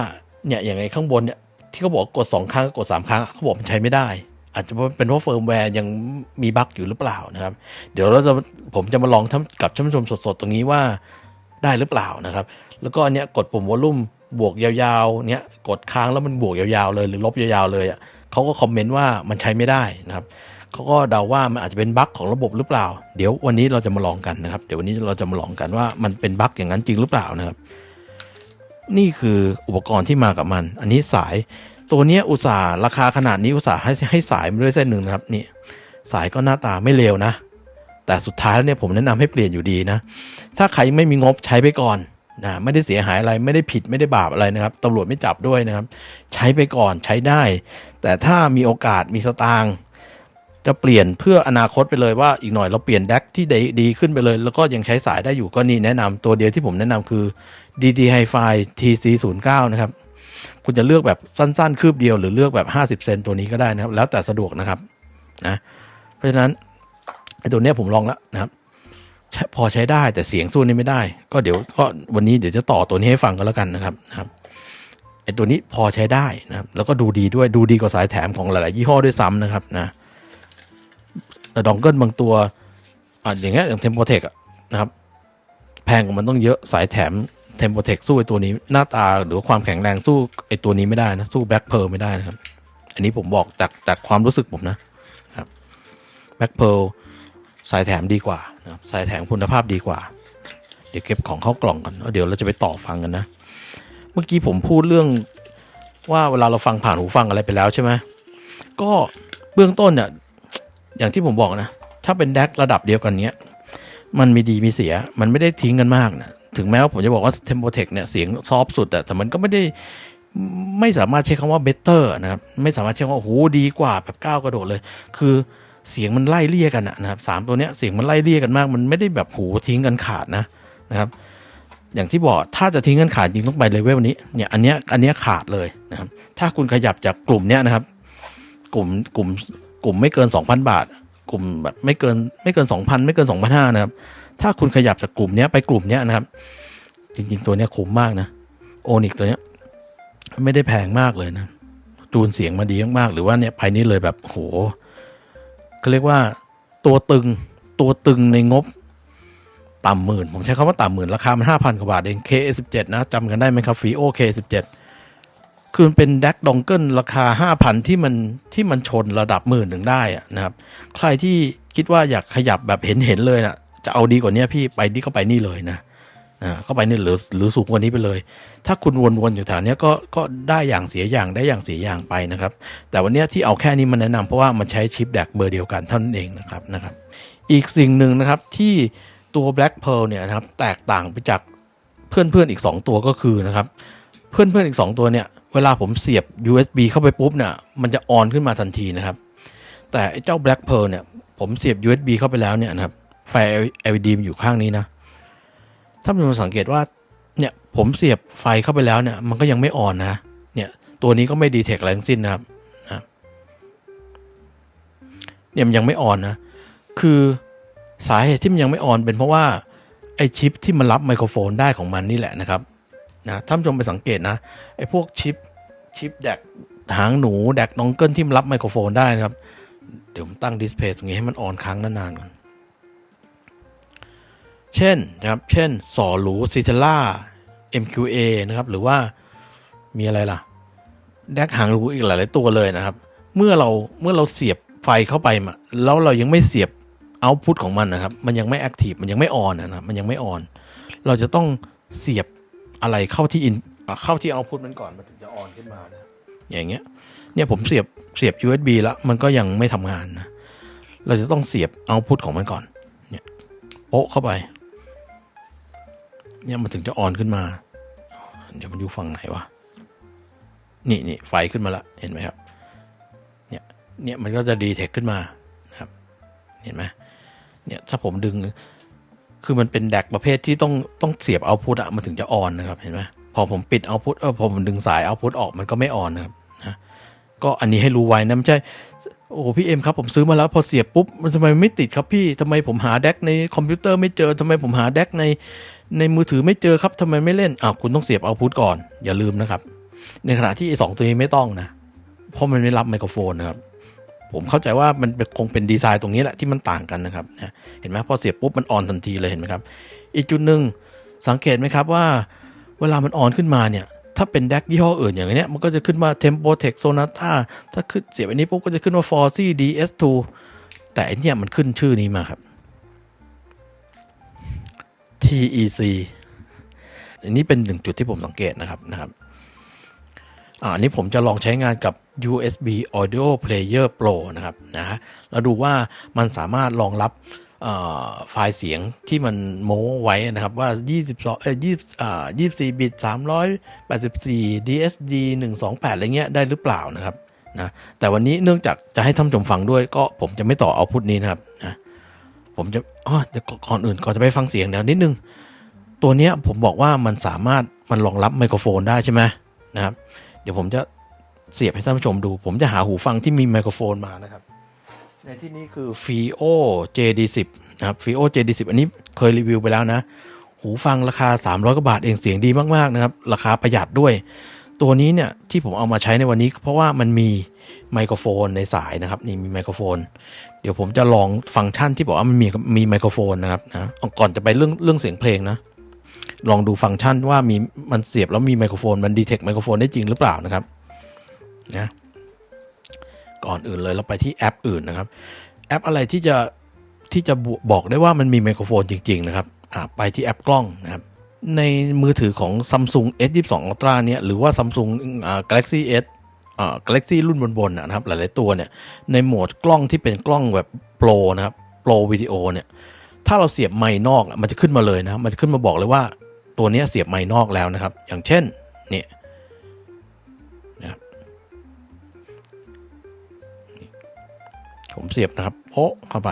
เนี่ยอย่างไอ้ข้างบนเนี่ยที่เขาบอกกด2 ครั้งกด3 ครั้งเขาบอกมันใช้ไม่ได้อาจจะเป็นเพราะเฟิร์มแวร์ยังมีบั๊กอยู่หรือเปล่านะครับเดี๋ยวผมจะมาลองกับท่านผู้ชมสดๆตรงนี้ว่าได้หรือเปล่านะครับแล้วก็อันเนี้ยกดปุ่มวอลลุ่มบวกยาวๆเนี่ยกดค้างแล้วมันบวกยาวๆเลยหรือลบยาวๆเลยอ่ะเขาก็คอมเมนต์ว่ามันใช้ไม่ได้นะครับเขาก็เดาว่ามันอาจจะเป็นบั๊กของระบบหรือเปล่าเดี๋ยววันนี้เราจะมาลองกันนะครับเดี๋ยววันนี้เราจะมาลองกันว่ามันเป็นบั๊กอย่างนั้นจริงหรือเปล่านะครับนี่คืออุปกรณ์ที่มากับมันอันนี้สายตัวนี้อุตส่าห์ราคาขนาดนี้อุตส่าห์ให้สายมาด้วยเส้นหนึ่งนะครับนี่สายก็หน้าตาไม่เลวนะแต่สุดท้ายแล้วเนี่ยผมแนะนำให้เปลี่ยนอยู่ดีนะถ้าใครไม่มีงบใช้ไปก่อนนะไม่ได้เสียหายอะไรไม่ได้ผิดไม่ได้บาปอะไรนะครับตำรวจไม่จับด้วยนะครับใช้ไปก่อนใช้ได้แต่ถ้ามีโอกาสมีสตางค์จะเปลี่ยนเพื่ออนาคตไปเลยว่าอีกหน่อยเราเปลี่ยนแดกที่ดีขึ้นไปเลยแล้วก็ยังใช้สายได้อยู่ก็นี่แนะนำตัวเดียวที่ผมแนะนำคือ DD Hi-Fi TC09 นะครับคุณจะเลือกแบบสั้นๆคืบเดียวหรือเลือกแบบ50 เซนตัวนี้ก็ได้นะครับแล้วแต่สะดวกนะครับนะเพราะฉะนั้นไอ้ตัวนี้ผมลองแล้วนะครับพอใช้ได้แต่เสียงสู้นี่ไม่ได้ก็วันนี้เดี๋ยวจะต่อตัวนี้ให้ฟังกันแล้วกันนะครับไอ้ตัวนี้พอใช้ได้นะครับแล้วก็ดูดีด้วยดูดีกว่าสายแถมของหลายๆยี่ห้อด้วยซ้ำนะครับนะแต่ดองเกิลบางตัวอย่างเงี้ยอย่าง Tempotech นะครับแพงกว่ามันต้องเยอะสายแถม Tempotech สู้ไอ้ตัวนี้หน้าตาหรือความแข็งแรงสู้ไอ้ตัวนี้ไม่ได้นะสู้ Black Pearl ไม่ได้นะครับอันนี้ผมบอกจากความรู้สึกผมนะครับ Black Pearl สายแถมดีกว่านะครับสายแถมคุณภาพดีกว่าเดี๋ยวเก็บของเข้ากล่องกันแล้วเดี๋ยวเราจะไปต่อฟังกันนะเมื่อกี้ผมพูดเรื่องว่าเวลาเราฟังผ่านหูฟังอะไรไปแล้วใช่ไหมก็เบื้องต้นเนี่ยอย่างที่ผมบอกนะถ้าเป็นแดกระดับเดียวกันเนี้ยมันมีดีมีเสียมันไม่ได้ทิ้งกันมากนะถึงแม้ว่าผมจะบอกว่า Tempotech เนี่ยเสียงซอฟสุดแต่มันก็ไม่สามารถใช้คำว่า better นะครับไม่สามารถใช้คำว่าโอ้โหดีกว่าแบบก้าวกระโดดเลยคือเสียงมันไล่เลี่ยกันนะครับ3ตัวเนี้ยเสียงมันไล่เลี่ยกันมากมันไม่ได้แบบหูทิ้งกันขาดนะครับ อย่างที่บอกถ้าจะทิ้งกันขาดจริงต้องไปเลเวลนี้เนี่ยอันเนี้ยขาดเลยนะครับถ้าคุณขยับจากกลุ่มเนี้ยนะครับกลุ่มกลุ่มกลุ่มไม่เกิน 2,000 บาทกลุ่มแบบไม่เกิน 2,000ไม่เกิน 2,500นะครับถ้าคุณขยับจากกลุ่มเนี้ยไปกลุ่มเนี้ยนะครับจริงๆตัวเนี้ยคุ้มมากนะโอนิกตัวเนี้ยไม่ได้แพงมากเลยนะจูนเสียงมาดีมากๆหรือว่าเนี่ยภายนี้เลยแบบโหเขาเรียกว่าตัวตึงในงบต่ำหมื่นผมใช้คำว่าต่ำหมื่นราคามัน 5,000 กว่าบาทเอง K17 นะจำกันได้ไหมครับ FiiO K17 คือมันเป็นแดกดองเกิลราคา 5,000 ที่มันชนระดับหมื่นหนึ่งได้นะครับใครที่คิดว่าอยากขยับแบบเห็นเลยนะจะเอาดีกว่านี้พี่ไปนี่ก็ไปนี่เลยนะเข้าไปนี่หรือสูงกว่านี้ไปเลยถ้าคุณวนๆอยู่แถวนี้ก็ได้อย่างเสียอย่างได้อย่างเสียอย่างไปนะครับแต่วันนี้ที่เอาแค่นี้มาแนะนำเพราะว่ามันใช้ชิปแดกเบอร์เดียวกันเท่านั้นเองนะครับอีกสิ่งหนึ่งนะครับที่ตัว Black Pearl เนี่ยนะครับแตกต่างไปจากเพื่อนอีก2ตัวก็คือนะครับเพื่อนอีก2ตัวเนี่ยเวลาผมเสียบ USB เข้าไปปุ๊บเนี่ยมันจะออนขึ้นมาทันทีนะครับแต่ไอ้เจ้า Black Pearl เนี่ยผมเสียบ USB เข้าไปแล้วเนี่ยนะครับไฟ LED มันอยู่ข้างนี้นะถ้าคุณสังเกตว่าเนี่ยผมเสียบไฟเข้าไปแล้วเนี่ยมันก็ยังไม่ออนนะเนี่ยตัวนี้ก็ไม่ดีเทคอะไรทั้งสิ้นนะครับเนี่ยมันยังไม่ออนนะคือสาเหตุที่มันยังไม่ออนเป็นเพราะว่าไอชิปที่มันรับไมโครโฟนได้ของมันนี่แหละนะครับนะท่านผู้ชมไปสังเกตนะไอพวกชิปแดกหางหนูแดกดองเกิลที่มันรับไมโครโฟนได้นะครับเดี๋ยวผมตั้งดิสเพย์ตรงนี้ให้มันออนค้างนานๆก่อนเช่นนะครับเช่นสอหรูซิเทล่า MQA นะครับหรือว่ามีอะไรล่ะแดกหางหรูอีกหลายๆตัวเลยนะครับเมื่อเราเสียบไฟเข้าไปมาแล้วเรายังไม่เสียบเอาต์พุตของมันนะครับมันยังไม่แอคทีฟมันยังไม่ออนนะมันยังไม่ออนเราจะต้องเสียบอะไรเข้าที่เอาต์พุตมันก่อนมันถึงจะออนขึ้นมานะอย่างเงี้ยเนี่ยผมเสียบ USB แล้วมันก็ยังไม่ทำงานนะเราจะต้องเสียบเอาต์พุตของมันก่อนเนี่ยโป๊ะเข้าไปเนี่ยมันถึงจะออนขึ้นมาเดี๋ยวมันอยู่ฝั่งไหนวะนี่ไฟขึ้นมาแล้วเห็นไหมครับเนี่ยมันก็จะดีเทคขึ้นมานะครับเห็นไหมเนี่ยถ้าผมดึงคือมันเป็นแดกประเภทที่ต้องเสียบเอาต์พุตอะมันถึงจะออนนะครับเห็นไหมพอผมปิดเอาต์พุตพอผมดึงสายเอาต์พุตออกมันก็ไม่ออนนะครับนะก็อันนี้ให้รู้ไว้นะไม่ใช่โอ้พี่เอ็มครับผมซื้อมาแล้วพอเสียบปุ๊บมันทำไมไม่ติดครับพี่ทำไมผมหาแดกในคอมพิวเตอร์ไม่เจอทำไมผมหาแดกในมือถือไม่เจอครับทำไมไม่เล่นคุณต้องเสียบเอาต์พุตก่อนอย่าลืมนะครับในขณะที่2ตัวนี้ไม่ต้องนะเพราะมันไม่รับไมโครโฟนนะครับผมเข้าใจว่ามันคงเป็นดีไซน์ตรงนี้แหละที่มันต่างกันนะครับเห็นไหมพอเสียบปุ๊บมันออนทันทีเลยเห็นไหมครับอีกจุดหนึ่งสังเกตไหมครับว่าเวลามันออนขึ้นมาเนี่ยถ้าเป็นแดกยี่ห้ออื่นอย่างเนี้ยมันก็จะขึ้นว่า Tempotec Sonata ถ้าขึ้นเสียบอันนี้ปุ๊บก็จะขึ้นว่า Forsy DS2 แต่อันเนี้ยมันขึ้นชื่อนี้มาครับ TEC อันนี้เป็น1จุดที่ผมสังเกตนะครับอันนี้ผมจะลองใช้งานกับ USB Audio Player Pro นะครับแล้วดูว่ามันสามารถรองรับไฟล์เสียงที่มันโม้ไว้นะครับว่า24 บิต 384 DSD 128อะไรเงี้ยได้หรือเปล่านะครับแต่วันนี้เนื่องจากจะให้ท่านผู้ชมฟังด้วยก็ผมจะไม่ต่อเอาพุทนี้นะครับผมจะเดี๋ยวก่อนอื่นก่อนจะไปฟังเสียงเดี๋ยวนิดนึงตัวเนี้ยผมบอกว่ามันรองรับไมโครโฟนได้ใช่ไหมนะครับเดี๋ยวผมจะเสียบให้ท่านผู้ชมดูผมจะหาหูฟังที่มีไมโครโฟนมานะครับในที่นี้คือ FiiO JD10 นะครับ FiiO JD10 อันนี้เคยรีวิวไปแล้วนะหูฟังราคา300 กว่าบาทเองเสียงดีมากๆนะครับราคาประหยัดด้วยตัวนี้เนี่ยที่ผมเอามาใช้ในวันนี้เพราะว่ามันมีไมโครโฟนในสายนะครับนี่มีไมโครโฟนเดี๋ยวผมจะลองฟังก์ชันที่บอกว่ามันมีไมโครโฟนนะครับก่อนจะไปเรื่องเสียงเพลงนะลองดูฟังก์ชันว่ามันเสียบแล้วมีไมโครโฟนมันดีเทคไมโครโฟนได้จริงหรือเปล่านะครับนะก่อนอื่นเลยเราไปที่แอปอื่นนะครับแอปอะไรที่จะบอกได้ว่ามันมีไมโครโฟนจริงๆนะครับไปที่แอปกล้องนะครับในมือถือของ Samsung S22 Ultra เนี่ยหรือว่า Samsung Galaxy S Galaxy รุ่นบนๆนะครับหลายๆตัวเนี่ยในโหมดกล้องที่เป็นกล้องแบบโปรนะครับโปรวิดีโอเนี่ยถ้าเราเสียบไมค์นอกมันจะขึ้นมาเลยนะมันจะขึ้นมาบอกเลยว่าตัวนี้เสียบไมค์นอกแล้วนะครับอย่างเช่นนี่นะครับผมเสียบนะครับโป๊ะเข้าไป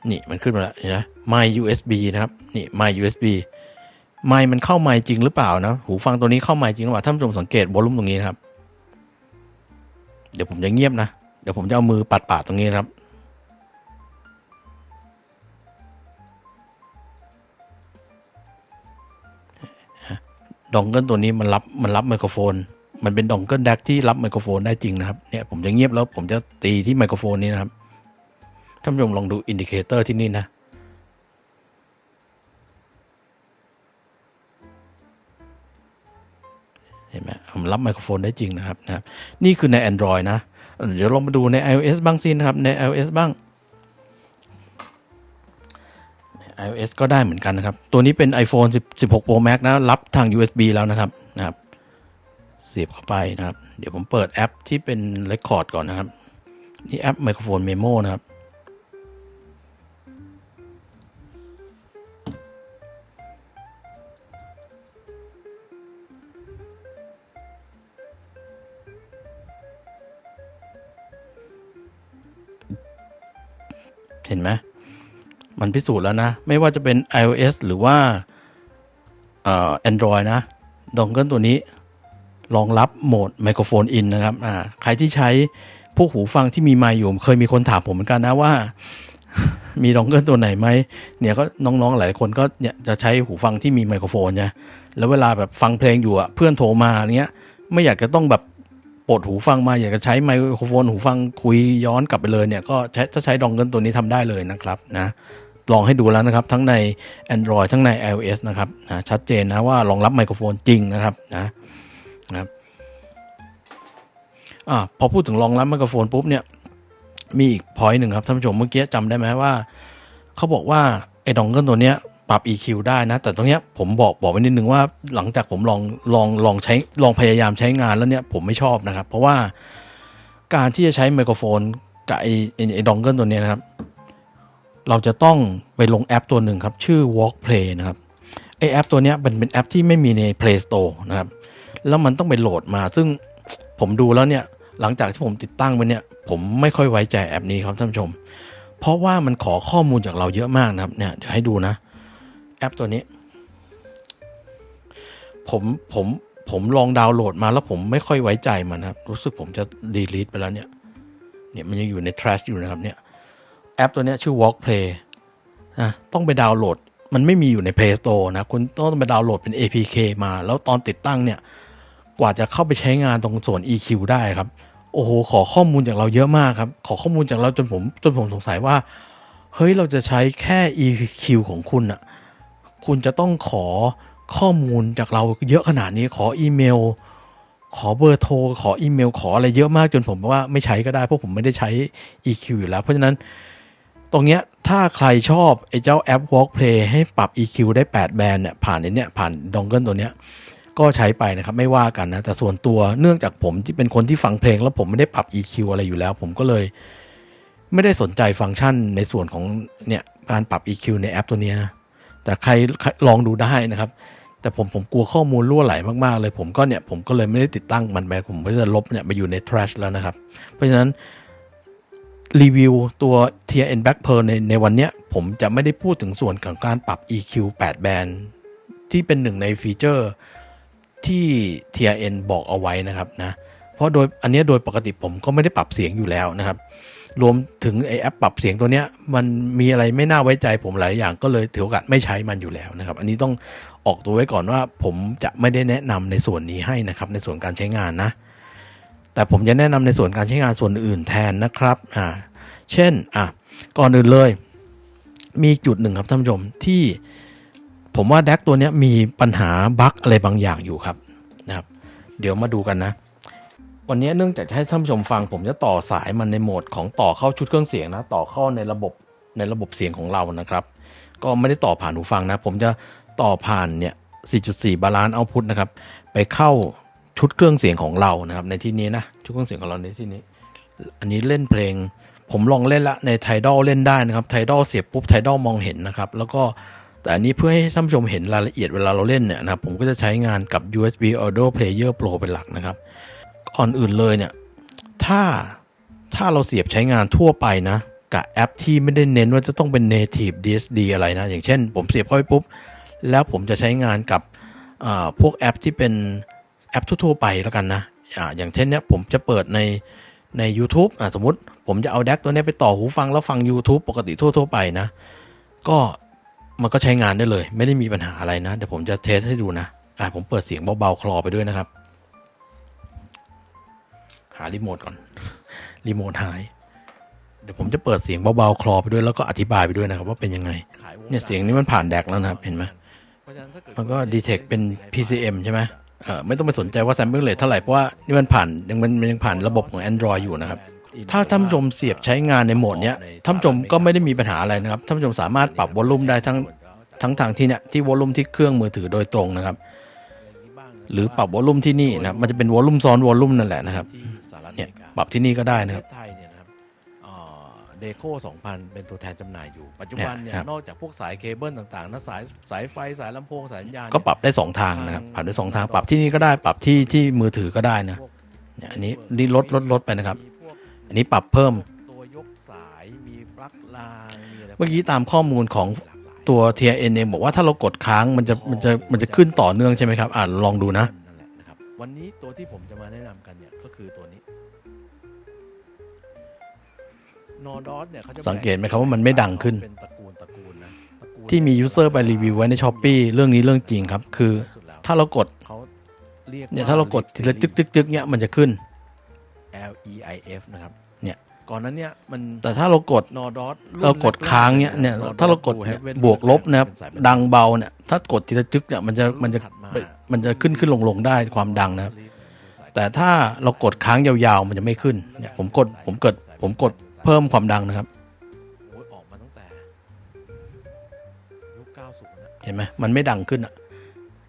นี่มันขึ้นมาแล้วเห็นไหม My USB นะครับนี่ My USB ไมค์มันเข้าไมค์จริงหรือเปล่านะหูฟังตัวนี้เข้าไมค์จริงหรือเปล่าท่านผู้ชมสังเกตวอลลุ่มตรงนี้นะครับเดี๋ยวผมจะเงียบนะเดี๋ยวผมจะเอามือปัดๆตรงนี้นะครับดองเกิลตัวนี้มันรับไมโครโฟนมันเป็นดองเกิลแดกที่รับไมโครโฟนได้จริงนะครับเนี่ยผมจะเงียบแล้วผมจะตีที่ไมโครโฟนนี้นะครับท่านผู้ชมลองดูอินดิเคเตอร์ที่นี่นะเห็นไหมผมรับไมโครโฟนได้จริงนะครับนี่คือใน Android นะเดี๋ยวลองมาดูใน iOS บ้างสินะครับใน iOS บ้าง iOS ก็ได้เหมือนกันนะครับตัวนี้เป็น iPhone 16 Pro Max นะรับทาง USB แล้วนะครับเสียบเข้าไปนะครับเดี๋ยวผมเปิดแอปที่เป็น Record ก่อนนะครับนี่แอป Microphone Memo นะครับเห็นไหมมันพิสูจน์แล้วนะไม่ว่าจะเป็น iOS หรือว่าAndroid นะดองเกิลตัวนี้รองรับโหมดไมโครโฟนอินนะครับใครที่ใช้พวกหูฟังที่มีไมค์อยู่เคยมีคนถามผมเหมือนกันนะว่ามีดองเกิลตัวไหนไหมเนี่ยก็น้องๆหลายคนก็เนี่ยจะใช้หูฟังที่มีไมโครโฟนนะแล้วเวลาแบบฟังเพลงอยู่เพื่อนโทรมาเนี้ยไม่อยากจะต้องแบบปลดหูฟังมาอยากจะใช้ไมโครโฟนหูฟังคุยย้อนกลับไปเลยเนี่ยก็ถ้าใช้ดองเกิลตัวนี้ทำได้เลยนะครับนะลองให้ดูแล้วนะครับทั้งใน Android ทั้งใน iOS นะครับชัดเจนนะว่ารองรับไมโครโฟนจริงนะครับนะครับพอพูดถึงรองรับไมโครโฟนปุ๊บเนี่ยมีอีก point หนึ่งครับท่านผู้ชมเมื่อกี้จำได้ไหมว่าเขาบอกว่าไอ้ดองเกิลตัวเนี้ยปรับ EQ ได้นะแต่ตรงเนี้ยผมบอกไว้นิดนึงว่าหลังจากผมลองพยายามใช้งานแล้วเนี่ยผมไม่ชอบนะครับเพราะว่าการที่จะใช้ไมโครโฟนกับไอ้ดองเกิลตัวเนี้ยนะครับเราจะต้องไปลงแอปตัวหนึ่งครับชื่อ Walk Play นะครับไอแอปตัวนี้เป็นแอปที่ไม่มีใน Play Store นะครับแล้วมันต้องไปโหลดมาซึ่งผมดูแล้วเนี่ยหลังจากที่ผมติดตั้งไปเนี่ยผมไม่ค่อยไว้ใจแอปนี้ครับท่านผู้ชมเพราะว่ามันขอข้อมูลจากเราเยอะมากนะครับเนี่ยเดี๋ยวให้ดูนะแอปตัวนี้ผมลองดาวน์โหลดมาแล้วผมไม่ค่อยไว้ใจมันนะครับรู้สึกผมจะดีลีทไปแล้วเนี่ยมันยังอยู่ใน trash อยู่นะครับเนี่ยแอปตัวนี้ชื่อ Walk Play ต้องไปดาวน์โหลดมันไม่มีอยู่ใน Play Store นะคุณต้องไปดาวน์โหลดเป็น APK มาแล้วตอนติดตั้งเนี่ยกว่าจะเข้าไปใช้งานตรงส่วน EQ ได้ครับโอ้โหขอข้อมูลจากเราเยอะมากครับขอข้อมูลจากเราจนผมสงสัยว่าเฮ้ยเราจะใช้แค่ EQ ของคุณคุณจะต้องขอข้อมูลจากเราเยอะขนาดนี้ขออีเมลขอเบอร์โทรขออีเมลขออะไรเยอะมากจนผมว่าไม่ใช้ก็ได้เพราะผมไม่ได้ใช้ EQ อยู่แล้วเพราะฉะนั้นตรงเนี้ยถ้าใครชอบไอ้เจ้าแอป Walk Play ให้ปรับ EQ ได้8แบนด์เนี่ยผ่านดองเกิลตัวเนี้ยก็ใช้ไปนะครับไม่ว่ากันนะแต่ส่วนตัวเนื่องจากผมที่เป็นคนที่ฟังเพลงแล้วผมไม่ได้ปรับ EQ อะไรอยู่แล้วผมก็เลยไม่ได้สนใจฟังก์ชันในส่วนของเนี่ยการปรับ EQ ในแอปตัวนี้นะแต่ใครลองดูได้นะครับแต่ผมกลัวข้อมูลรั่วไหลมากๆเลยผมก็เลยไม่ได้ติดตั้งมันไปผมก็จะลบเนี่ยไปอยู่ใน trash แล้วนะครับเพราะฉะนั้นรีวิวตัว TRN Back Pearl ในวันนี้ผมจะไม่ได้พูดถึงส่วนของการปรับ EQ 8แบนด์ที่เป็นหนึ่งในฟีเจอร์ที่ TRN บอกเอาไว้นะครับนะเพราะอันนี้โดยปกติผมก็ไม่ได้ปรับเสียงอยู่แล้วนะครับรวมถึงไอแอปปรับเสียงตัวเนี้ยมันมีอะไรไม่น่าไว้ใจผมหลายอย่างก็เลยถือโอกาสไม่ใช้มันอยู่แล้วนะครับอันนี้ต้องออกตัวไว้ก่อนว่าผมจะไม่ได้แนะนำในส่วนนี้ให้นะครับในส่วนการใช้งานนะแต่ผมจะแนะนำในส่วนการใช้งานส่วนอื่นแทนนะครับเช่นก่อนอื่นเลยมีจุดหนึ่งครับท่านผู้ชมที่ผมว่าแดกตัวนี้มีปัญหาบั๊กอะไรบางอย่างอยู่ครับนะครับเดี๋ยวมาดูกันนะวันนี้เนื่องจากให้ท่านผู้ชมฟังผมจะต่อสายมันในโหมดของต่อเข้าชุดเครื่องเสียงนะต่อเข้าในระบบเสียงของเรานะครับก็ไม่ได้ต่อผ่านหูฟังนะผมจะต่อผ่านเนี่ย 4.4 Balance Output นะครับไปเข้าชุดเครื่องเสียงของเรานะครับในที่นี้นะชุดเครื่องเสียงของเราในที่นี้อันนี้เล่นเพลงผมลองเล่นละใน Tidal เล่นได้นะครับ Tidal เสียบปุ๊บ Tidal มองเห็นนะครับแล้วก็แต่อันนี้เพื่อให้ท่านผู้ชมเห็นรายละเอียดเวลาเราเล่นเนี่ยนะครับผมก็จะใช้งานกับ USB Audio Player Pro เป็นหลักนะครับก่อนอื่นเลยเนี่ยถ้าเราเสียบใช้งานทั่วไปนะ กับแอปที่ไม่ได้เน้นว่าจะต้องเป็น native DSD อะไรนะอย่างเช่นผมเสียบเข้าไปปุ๊บแล้วผมจะใช้งานกับพวกแอปที่เป็นแอปทั่วๆไปแล้วกันนะอย่างเช่นเนี้ยผมจะเปิดใน YouTube สมมุติผมจะเอา DAC ตัวนี้ไปต่อหูฟังแล้วฟัง YouTube ปกติทั่วๆไปนะก็มันก็ใช้งานได้เลยไม่ได้มีปัญหาอะไรนะเดี๋ยวผมจะเทสให้ดูนะผมเปิดเสียงเบาๆคลอไปด้วยนะครับหารีโมทก่อนรีโมทหายเดี๋ยวผมจะเปิดเสียงเบาๆคลอไปด้วยแล้วก็อธิบายไปด้วยนะครับว่าเป็นยังไงเนี่ยเสียงนี้มันผ่านแดกแล้วนะครับเห็นไหมมันก็ detect เป็น PCM ใช่ไหมไม่ต้องไปสนใจว่า sampling rate เท่าไหร่เพราะว่านี่มันผ่านมันยังผ่านระบบของ Android อยู่นะครับถ้าท่านผู้ชมเสียบใช้งานในโหมดเนี้ยท่านผู้ชมก็ไม่ได้มีปัญหาอะไรนะครับท่านผู้ชมสามารถปรับวอลลุ่มได้ทั้งทางที่เนี่ยที่วอลลุ่มที่เครื่องมือถือโดยตรงนะครับหรือปรับวอลลุ่มที่นี่นะมันจะเป็นวอลลุ่มซ้อนวอลลุ่มนั่นแหละนะครับเนี่ยปรับที่นี่ก็ได้นะครับเดโก้2000เป็นตัวแทนจำหน่ายอยู่ปัจจุบันเนี่ยนอกจากพวกสายเคเบิลต่างๆนะสายไฟสายลำโพงสายสัญญาณก็ปรับได้2ทางนะครับปรับได้2ทางปรับที่นี่ก็ได้ปรับที่มือถือก็ได้นะเนี่ยอันนี้ลดไปนะครับอันนี้ปรับเพิ่มตัวยกสายมีปลั๊กรางเมื่อกี้ตามข้อมูลของตัว TRN เองบอกว่าถ้าเรากดค้างมันจะขึ้นต่อเนื่องใช่ไหมครับลองดูนะวันนี้ตัวที่ผมจะมาแนะนำกันเนี่ยก็คือตัวนี้เนี่ยสังเกตไหมครับว่ามันไม่ดังขึ้นที่มียูเซอร์ไปรีวิวไว้ใน Shopee เรื่องนี้เรื่องจริงครับคือถ้าเรากดเนี่ยถ้าเรากดทีละจึกเนี่ยมันจะขึ้น LEIF นะครับเนี่ยก่อนนั้นเนี่ยมันแต่ถ้าเรากดค้างเนี่ยถ้าเรากดบวกลบนะครับดังเบาเนี่ยถ้ากดทีละจึกเนี่ยมันจะขึ้นลงได้ความดังนะครับแต่ถ้าเรากดค้างยาวๆมันจะไม่ขึ้นเนี่ยผมกดเพิ่มความดังนะครับออกมาตั้งแต่ยุค90เห็นไหมมันไม่ดังขึ้น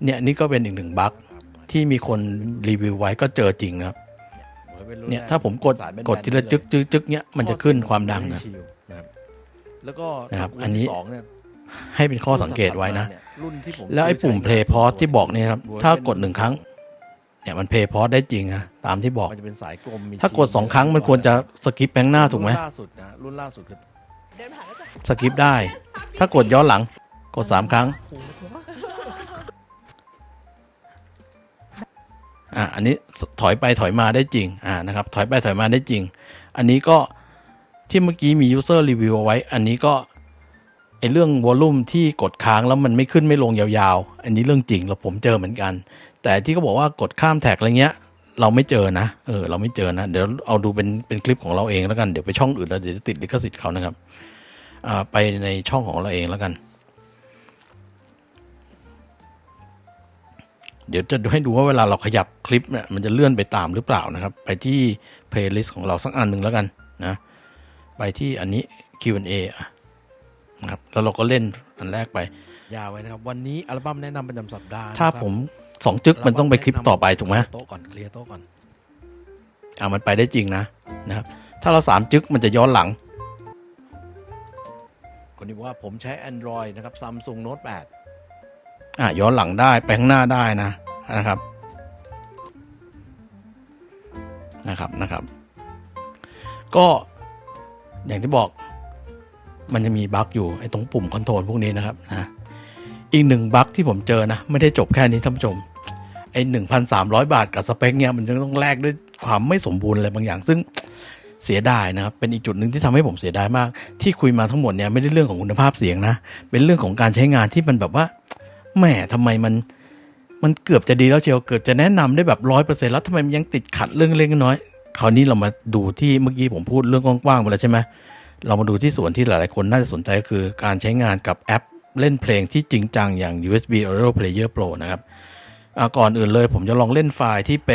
เนี่ยนี่ก็เป็นอีกหนึ่งบั๊กที่มีคนรีวิวไว้ก็เจอจริงนะครับเนี่ยถ้าผมกดทีละจึกเนี่ยมันจะขึ้นความดังนะครับแล้วก็นะครับอันนี้ให้เป็นข้อสังเกตไว้นะแล้วไอ้ปุ่ม play pause ที่บอกเนี่ยครับถ้ากด1ครั้งเนี่ยมันเพย์พอสได้จริงนะตามที่บอกถ้ากด2ครั้งมันควรจะสกิปแบงหน้าถูกไหมรุ่นล่าสุดคือสกิปได้ถ้ากดย้อนหลังกด3ครั้งอันนี้ถอยไปถอยมาได้จริงนะครับถอยไปถอยมาได้จริงอันนี้ก็ที่เมื่อกี้มียูเซอร์รีวิวเอาไว้อันนี้ก็ไอเรื่องวอลลุ่มที่กดค้างแล้วมันไม่ขึ้นไม่ลงยาวๆอันนี้เรื่องจริงแล้วผมเจอเหมือนกันแต่ที่เขาบอกว่ากดข้ามแท็กอะไรเงี้ยเราไม่เจอนะเราไม่เจอนะเดี๋ยวเอาดูเป็นคลิปของเราเองแล้วกันเดี๋ยวไปช่องอื่นแล้วเดี๋ยวจะติดลิขสิทธิ์เขานะครับไปในช่องของเราเองแล้วกันเดี๋ยวจะให้ดูว่าเวลาเราขยับคลิปเนี่ยมันจะเลื่อนไปตามหรือเปล่านะครับไปที่ playlist ของเราสักอันหนึ่งแล้วกันนะไปที่อันนี้ Q&A นะครับแล้วเราก็เล่นอันแรกไปยาวไว้นะครับวันนี้อัลบั้มแนะนำประจำสัปดาห์ถ้าผม2จึ๊กมันต้องไปคลิปต่อไปถูกไหมโต๊ะก่อนเคลียร์โต๊ะก่อนมันไปได้จริงนะครับถ้าเรา3จึ๊กมันจะย้อนหลังคนนี้บอกว่าผมใช้ Android นะครับ Samsung Note 8ย้อนหลังได้ไปข้างหน้าได้นะครับก็อย่างที่บอกมันจะมีบั๊กอยู่ไอ้ตรงปุ่มคอนโทรลพวกนี้นะครับอีก1บั๊กที่ผมเจอนะไม่ได้จบแค่นี้ท่านผู้ชมไอ้ 1,300 บาทกับสเปคเนี่ยมันจะต้องแลกด้วยความไม่สมบูรณ์อะไรบางอย่างซึ่งเสียดายนะครับเป็นอีกจุดหนึ่งที่ทำให้ผมเสียดายมากที่คุยมาทั้งหมดเนี่ยไม่ได้เรื่องของคุณภาพเสียงนะเป็นเรื่องของการใช้งานที่มันแบบว่าแหมทำไมมันเกือบจะดีแล้วเชียวเกือบจะแนะนำได้แบบ 100% แล้วทำไมมันยังติดขัดเรื่องเล็กน้อยคราวนี้เรามาดูที่เมื่อกี้ผมพูดเรื่องกว้างๆไปแล้วใช่ไหมเรามาดูที่ส่วนที่หลายๆคนน่าจะสนใจก็คือการใช้งานกับแอปเล่นเพลงที่จริงจังอย่าง USB Audio Player Pro นะครับก่อนอื่นเลยผมจะลองเล่นไฟล์ที่เ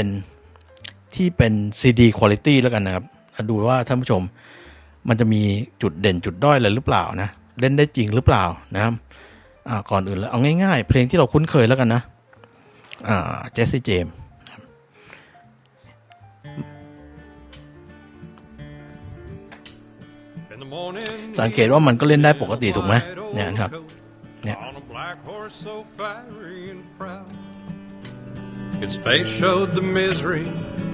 ป็น CD Quality แล้วกันนะครับดูว่าท่านผู้ชมมันจะมีจุดเด่นจุดด้อยอะไรหรือเปล่านะเล่นได้จริงหรือเปล่านะครับก่อนอื่นเลยเอาง่ายๆเพลงที่เราคุ้นเคยแล้วกันนะเจสซี่เจมส์สังเกตว่ามันก็เล่นได้ปกติถูกไหมเนี่ยครับเนี่ย His face showed the misery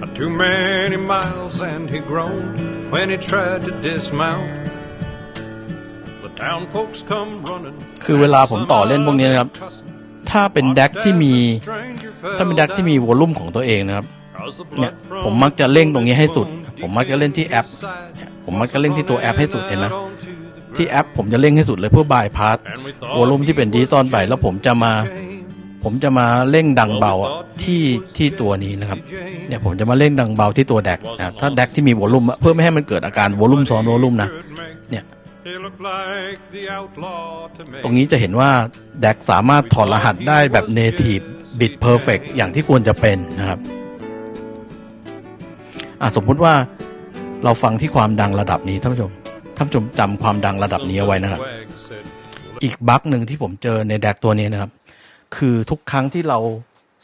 of too many miles, and he groaned when he tried to dismount. town folks come running. คือเวลาผมต่อเล่นพวกนี้นะครับถ้าเป็นแดกที่มีวอลลุ่มของตัวเองนะครับเนี่ยผมมักจะเร่งตรงนี้ให้สุดผมมักจะเล่นที่แอปผมมักจะเร่งที่ตัวแอปให้สุดเห็นไหมที่แอปผมจะเร่งให้สุดเลยเพื่อบายพาสวอลลุ่มที่เป็นดิจิตอลไปแล้วผมจะมาเร่งดังเบาที่ตัวนี้นะครับเนี่ยผมจะมาเร่งดังเบาที่ตัวแดกนะถ้าแดกที่มีวอลลุ่มเพื่อไม่ให้มันเกิดอาการวอลลุ่มซ้อนวอลลุ่มนะเนี่ยตรงนี้จะเห็นว่าแดกสามารถถอดรหัสได้แบบ native bit perfect อย่างที่ควรจะเป็นนะครับสมมุติว่าเราฟังที่ความดังระดับนี้ท่านผู้ชมจำความดังระดับนี้เอาไว้นะครับอีกบั๊กหนึ่งที่ผมเจอในแดกตัวนี้นะครับคือทุกครั้งที่เรา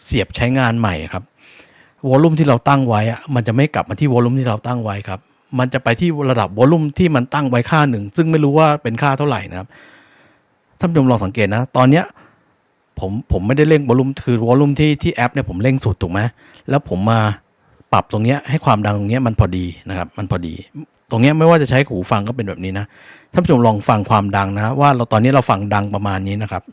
เสียบใช้งานใหม่ครับวอลลุ่มที่เราตั้งไว้มันจะไม่กลับมาที่วอลลุ่มที่เราตั้งไว้ครับมันจะไปที่ระดับวอลลุ่มที่มันตั้งไว้ค่าหนึ่งซึ่งไม่รู้ว่าเป็นค่าเท่าไหร่นะครับท่านผู้ชมลองสังเกตนะตอนเนี้ยผมไม่ได้เร่งวอลลุ่มคือวอลลุ่มที่แอปเนี่ยผมเร่งสุดถูกไหมแล้วผมมาปรับตรงเนี้ยให้ความดังตรงเนี้ยมันพอดีนะครับมันพอดีตรงเนี้ยไม่ว่าจะใช้หูฟังก็เป็นแบบนี้นะท่านผู้ชมลองฟังความดังนะว่าตอนนี้เราฟังดังประมาณนี้นะครับ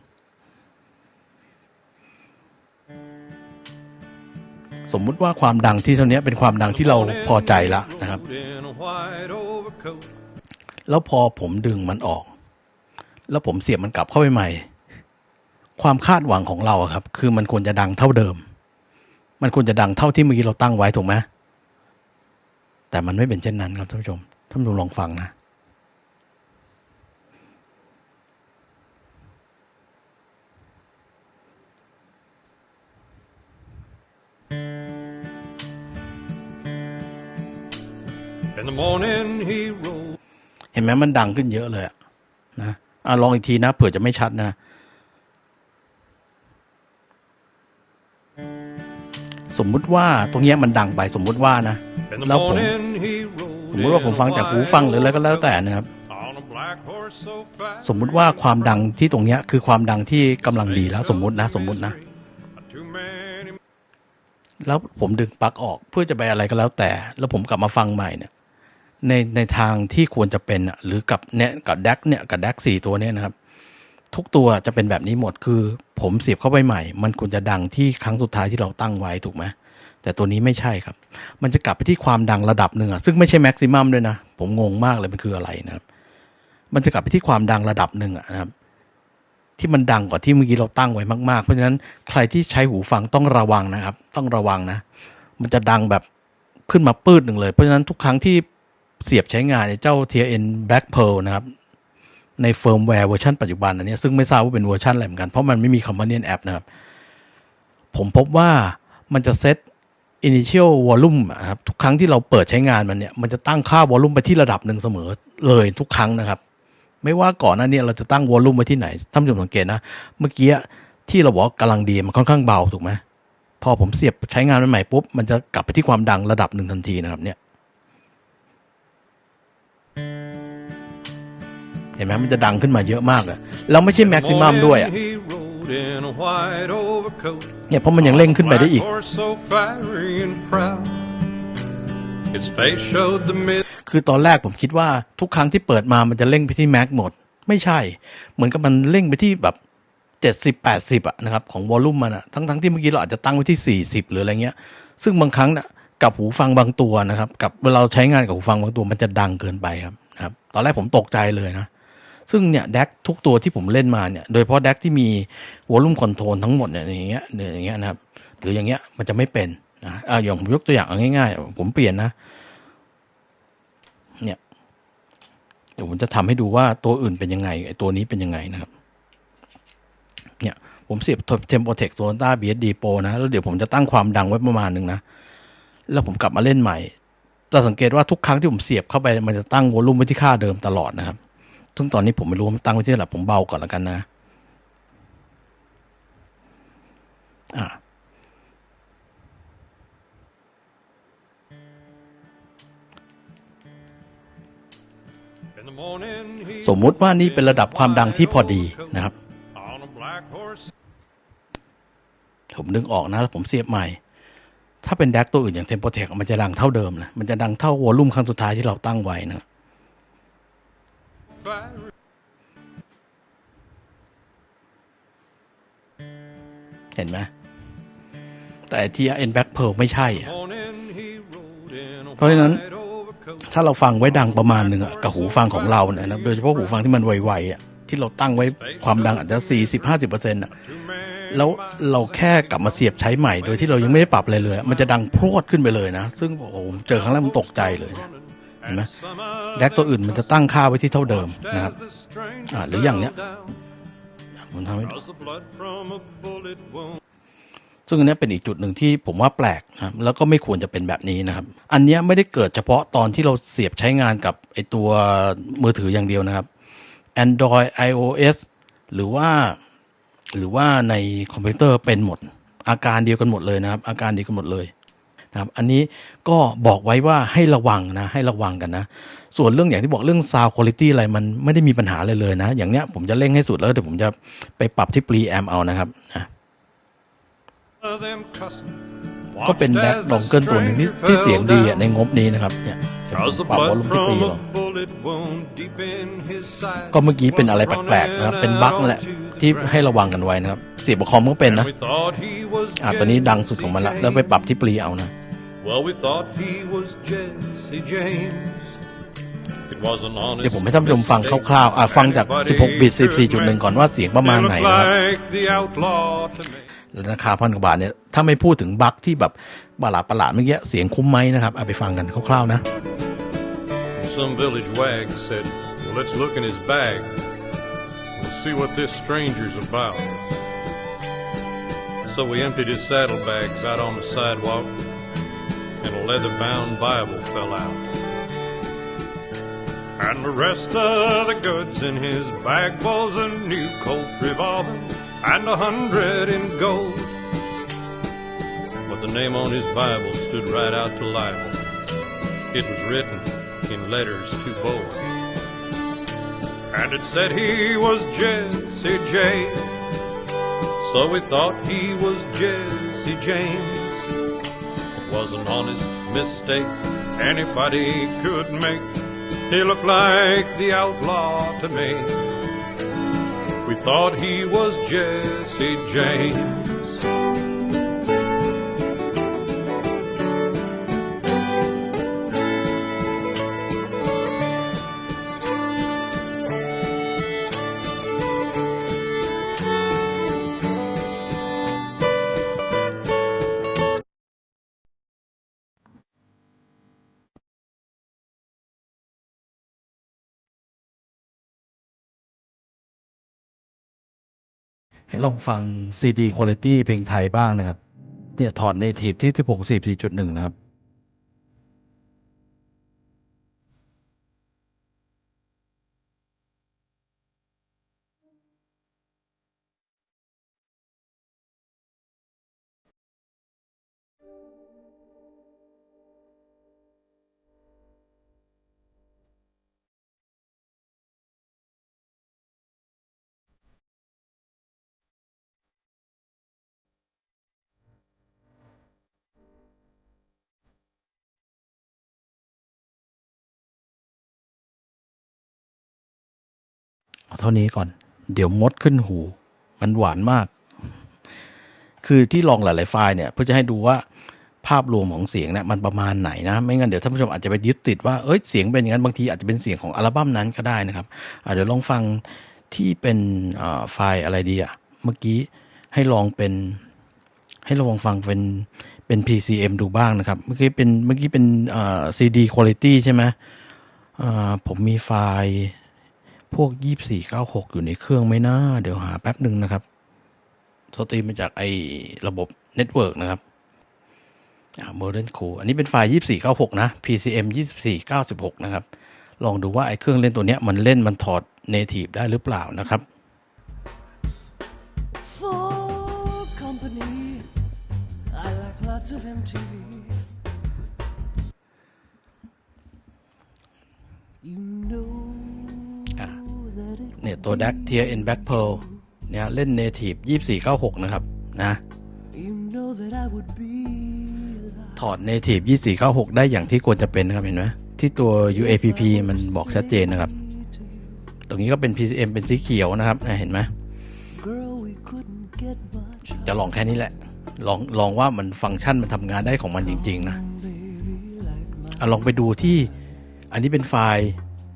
สมมุติว่าความดังที่เท่านี้เป็นความดังที่เราพอใจแล้วนะครับแล้วพอผมดึงมันออกแล้วผมเสียบมันกลับเข้าไปใหม่ความคาดหวังของเราครับคือมันควรจะดังเท่าเดิมมันควรจะดังเท่าที่เมื่อกี้เราตั้งไว้ถูกไหมแต่มันไม่เป็นเช่นนั้นครับท่านผู้ชมลองฟังนะเห็นไหมมันดังขึ้นเยอะเลยนะลองอีกทีนะเผื่อจะไม่ชัดนะสมมุติว่าตรงนี้มันดังไปสมมุติว่านะแล้วผมฟังจากหูฟังหรืออะไรก็แล้วแต่นะครับสมมุติว่าความดังที่ตรงนี้คือความดังที่กำลังดีแล้วสมมุตินะแล้วผมดึงปลั๊กออกเพื่อจะไปอะไรก็แล้วแต่แล้วผมกลับมาฟังใหม่เนี่ยในทางที่ควรจะเป็นหรือกับแดก4ตัวนี้นะครับทุกตัวจะเป็นแบบนี้หมดคือผมเสียบเข้าไปใหม่มันควรจะดังที่ครั้งสุดท้ายที่เราตั้งไว้ถูกไหมแต่ตัวนี้ไม่ใช่ครับมันจะกลับไปที่ความดังระดับหนึ่งซึ่งไม่ใช่แม็กซิมัมด้วยนะผมงงมากเลยมันคืออะไรนะครับมันจะกลับไปที่ความดังระดับหนึ่งนะครับที่มันดังกว่าที่เมื่อกี้เราตั้งไว้มากๆเพราะฉะนั้นใครที่ใช้หูฟังต้องระวังนะครับต้องระวังนะมันจะดังแบบขึ้นมาปื้ดหนึ่งเลยเพราะฉะนั้นทุกครั้งที่เสียบใช้งานเจ้า TRN Black Pearl นะครับในเฟิร์มแวร์เวอร์ชันปัจจุบันอันนี้ซึ่งไม่ทราบว่าเป็นเวอร์ชันอะไรเหมือนกันเพราะมันไม่มี Companion App นะครับผมพบว่ามันจะเซต Initial Volume นะครับทุกครั้งที่เราเปิดใช้งานมันจะตั้งค่า Volume ไปที่ระดับหนึ่งเสมอเลยทุกครั้งนะครับไม่ว่าก่อนหน้านี้เราจะตั้ง Volume ไว้ที่ไหนท่านผู้ชมสังเกตนะเมื่อกี้ที่เราบอกกำลังดีมันค่อนข้างเบาถูกไหมพอผมเสียบใช้งานใหม่ปุ๊บมันจะกลับไปที่ความดังระดับหนึ่งทันทีนะครับเนี่ยเห็นไหมมันจะดังขึ้นมาเยอะมากเลยแล้วไม่ใช่แม็กซิมัมด้วยเนี่ยเพราะมันยังเร่งขึ้นไปได้อีกคือตอนแรกผมคิดว่าทุกครั้งที่เปิดมามันจะเร่งไปที่แม็กหมดไม่ใช่เหมือนกับมันเร่งไปที่แบบ70-80นะครับของวอลลุ่มมันทั้งที่เมื่อกี้เราอาจจะตั้งไว้ที่40หรืออะไรเงี้ยซึ่งบางครั้งกับหูฟังบางตัวนะครับกับเวลาเราใช้งานกับหูฟังบางตัวมันจะดังเกินไปครับตอนแรกผมตกใจเลยนะซึ่งเนี่ยแดกทุกตัวที่ผมเล่นมาเนี่ยโดยเฉพาะแดกที่มีวอลลุ่มคอนโทรลทั้งหมดเนี่ยอย่างเงี้ยนะครับหรืออย่างเงี้ยมันจะไม่เป็นนะอย่างผมยกตัวอย่างง่ายๆผมเปลี่ยนนะเนี่ยเดี๋ยวผมจะทำให้ดูว่าตัวอื่นเป็นยังไงไอ้ตัวนี้เป็นยังไงนะครับเนี่ยผมเสียบ Tempotech Sonata BSD Pro นะแล้วเดี๋ยวผมจะตั้งความดังไว้ประมาณนึงนะแล้วผมกลับมาเล่นใหม่จะสังเกตว่าทุกครั้งที่ผมเสียบเข้าไปมันจะตั้งวอลลุ่มไว้ที่ค่าเดิมตลอดนะครับซึ่งตอนนี้ผมไม่รู้ว่ามันตั้งไว้ที่ไหนผมเบาก่อนแล้วกันนะสมมุติว่านี่เป็นระดับความดังที่พอดีนะครับผมดึงออกนะแล้วผมเสียบใหม่ถ้าเป็นแดกตัวอื่นอย่าง Tempotech มันจะดังเท่าเดิมนะมันจะดังเท่าวอลลุ่มครั้งสุดท้ายที่เราตั้งไว้นะ เห็นไหมแต่ที่ N Black Pearl ไม่ใช่อะเพราะฉะนั้นถ้าเราฟังไว้ดังประมาณหนึ่งอะกับหูฟังของเราเนี่ยนะโดยเฉพาะหูฟังที่มันไวๆอะที่เราตั้งไว้ความดังอาจจะ 40-50% อะแล้วเราแค่กลับมาเสียบใช้ใหม่โดยที่เรายังไม่ได้ปรับอะไรเลยมันจะดังพรวดขึ้นไปเลยนะซึ่งโอ้โหเจอครั้งแรกมันตกใจเลยนะเห็นไหมแดกตัวอื่นมันจะตั้งค่าไว้ที่เท่าเดิมนะครับหรืออย่างเนี้ยผมทำให้ดูซึ่งอันนี้เป็นอีกจุดหนึ่งที่ผมว่าแปลกนะแล้วก็ไม่ควรจะเป็นแบบนี้นะครับอันนี้ไม่ได้เกิดเฉพาะตอนที่เราเสียบใช้งานกับไอตัวมือถืออย่างเดียวนะครับ Android iOS หรือว่าในคอมพิวเตอร์เป็นหมดอาการเดียวกันหมดเลยนะครับอาการเดียวกันหมดเลยนะครับอันนี้ก็บอกไว้ว่าให้ระวังนะให้ระวังกันนะส่วนเรื่องอย่างที่บอกเรื่อง sound quality อะไรมันไม่ได้มีปัญหาเลยนะอย่างเนี้ยผมจะเร่งให้สุดแล้วเดี๋ยวผมจะไปปรับที่ preamp เอานะครับก็เป็นแบ็คดองเกิลตัวหนึ่งที่เสียงดีในงบนี้นะครับเนี่ยปรับวอลลุ่มที่ปีลงก็เมื่อกี้เป็นอะไรแปลกๆนะครับเป็นบั๊กนั่นแหละที่ให้ระวังกันไว้นะครับเสียบคอมก็เป็นนะตอนนี้ดังสุดของมันละแล้วไปปรับที่ปรีเอานะเดี๋ยวผมให้ท่านผู้ชมฟังคร่าวๆฟังจาก16 บิต 14.1 ก่อนว่าเสียงประมาณไหนนะครับราคา1,000 กว่าบาทเนี่ยถ้าไม่พูดถึงบั๊กที่แบบประหลาดเมื่อกี้เสียงคุ้มไหมนะครับเอาไปฟังกันคร่าวๆนะ Some village wag said, well, let's look in his bag. We'll see what this stranger's about. So we emptied his saddlebags out on the sidewalk, and a leather-bound Bible fell out. And the rest of the goods in his bag was a new Colt revolver and 100 in gold. But the name on his Bible stood right out to libel. It was written in letters too bold, and it said he was Jesse James. So we thought he was Jesse James. It was an honest mistake anybody could make. He looked like the outlaw to me. We thought he was Jesse James.ให้ลองฟัง CD Quality เพลงไทยบ้างนะครับเนี่ยถอด Native ที่ 16.4.1 นะครับเอาเท่านี้ก่อนเดี๋ยวมดขึ้นหูมันหวานมากคือที่ลองหลายๆไฟล์เนี่ยเพื่อจะให้ดูว่าภาพรวมของเสียงเนี่ยมันประมาณไหนนะไม่งั้นเดี๋ยวท่านผู้ชมอาจจะไปยึดติดว่าเสียงเป็นอย่างนั้นบางทีอาจจะเป็นเสียงของอัลบั้มนั้นก็ได้นะครับเดี๋ยวลองฟังที่เป็นไฟล์อะไรดีเมื่อกี้ให้ลองฟังเป็น PCM ดูบ้างนะครับเมื่อกี้เป็นCD Quality ใช่ไหมผมมีไฟล์พวก2496อยู่ในเครื่องไหมนะเดี๋ยวหาแป๊บหนึ่งนะครับสตรีมมาจากไอ้ระบบเน็ตเวิร์กนะครับModern Cool อันนี้เป็นไฟล์2496นะ PCM 2496นะครับลองดูว่าไอ้เครื่องเล่นตัวเนี้ยมันถอด Native ได้หรือเปล่านะครับ For company I like lots of MTV. You know เนี่ยตัว DAC Tier N Black Pearl เนี่ยเล่น Native 2496นะครับนะถอด Native 2496ได้อย่างที่ควรจะเป็นนะครับเห็นไหมที่ตัว UAPP มันบอกชัดเจนนะครับตรงนี้ก็เป็น PCM เป็นสีเขียวนะครับเห็นไหม we couldn't get much จะลองแค่นี้แหละลองว่ามันฟังก์ชันมันทำงานได้ของมันจริงๆนะ ลองไปดูที่อันนี้เป็นไฟล์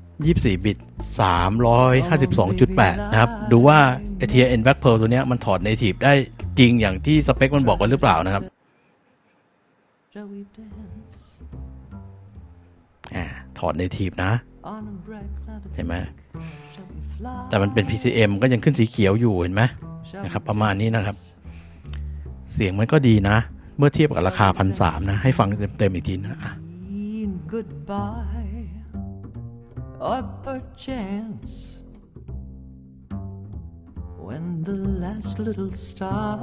24 บิต 352.8 นะครับ ดูว่า TIN Black Pearl ตัวเนี้ยมันถอด native ได้จริงอย่างที่สเปคมันบอกไว้หรือเปล่านะครับ Shall we dance ถอด native นะ on a bright cloud of เห็นไหม Shall we fly แต่มันเป็น PCM ก็ยังขึ้นสีเขียวอยู่เห็นไหม Shall นะครับ we ประมาณนี้นะครับ เสียงมันก็ดีนะ เมื่อเทียบกับราคา 1,300 นะ ให้ฟังเต็มๆอีกทีนะmean goodbye or perchance when the last little star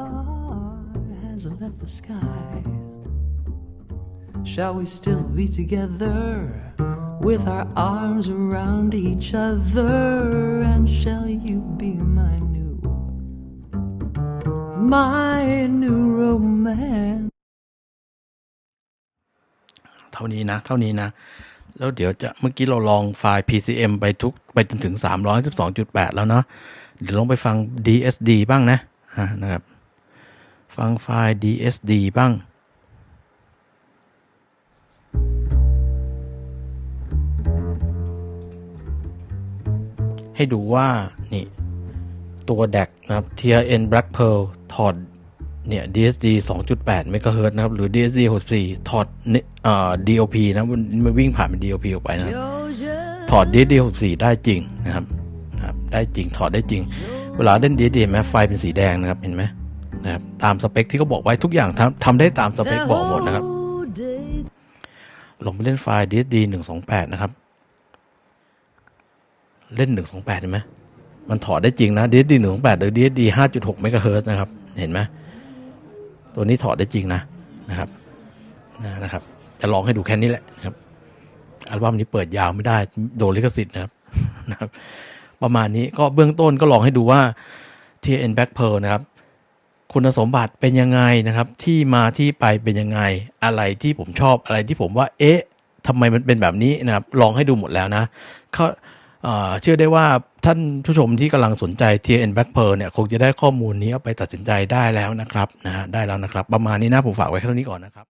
has left the sky shall we still be together with our arms around each other and shall you be my new romance เท่านี้นะ แล้วเดี๋ยวจะเมื่อกี้เราลองไฟล์ PCM ไปจนถึง 312.8 แล้วเนาะ เดี๋ยวลองไปฟัง DSD บ้างนะครับ ฟังไฟล์ DSD บ้าง ให้ดูว่านี่ตัว DAC นะครับ TIN Black Pearl ถอดเนี่ย DSD 2.8 MHz นะครับหรือ DSD 64ถอดDOP นะมันวิ่งผ่านเป็น DOP ออกไปนะถอด DSD 64ได้จริงนะครับได้จริงถอดได้จริงเวลาเล่น DSD เห็นไหมไฟเป็นสีแดงนะครับเห็นไหมนะครับตามสเปคที่เขาบอกไว้ทุกอย่างทำได้ตามสเปคบอกหมดนะครับลองไปเล่นไฟล์ DSD 128 นะครับเล่น 128 เห็นไหมมันถอดได้จริงนะ DSD 128 หรือ DSD 5.6 MHz นะครับเห็นไหมตัวนี้ถอดได้จริงนะครับจะลองให้ดูแค่นี้แหละนะครับอัลบั้มนี้เปิดยาวไม่ได้โดนลิขสิทธิ์นะครับประมาณนี้ก็เบื้องต้นก็ลองให้ดูว่า TIN Black Pearl นะครับคุณสมบัติเป็นยังไงนะครับที่มาที่ไปเป็นยังไงอะไรที่ผมชอบอะไรที่ผมว่าทำไมมันเป็นแบบนี้นะครับลองให้ดูหมดแล้วนะเชื่อได้ว่าท่านผู้ชมที่กำลังสนใจ TIN Black Pearl เนี่ยคงจะได้ข้อมูลนี้เอาไปตัดสินใจได้แล้วนะครับได้แล้วนะครับประมาณนี้นะผมฝากไว้แค่นี้ก่อนนะครับ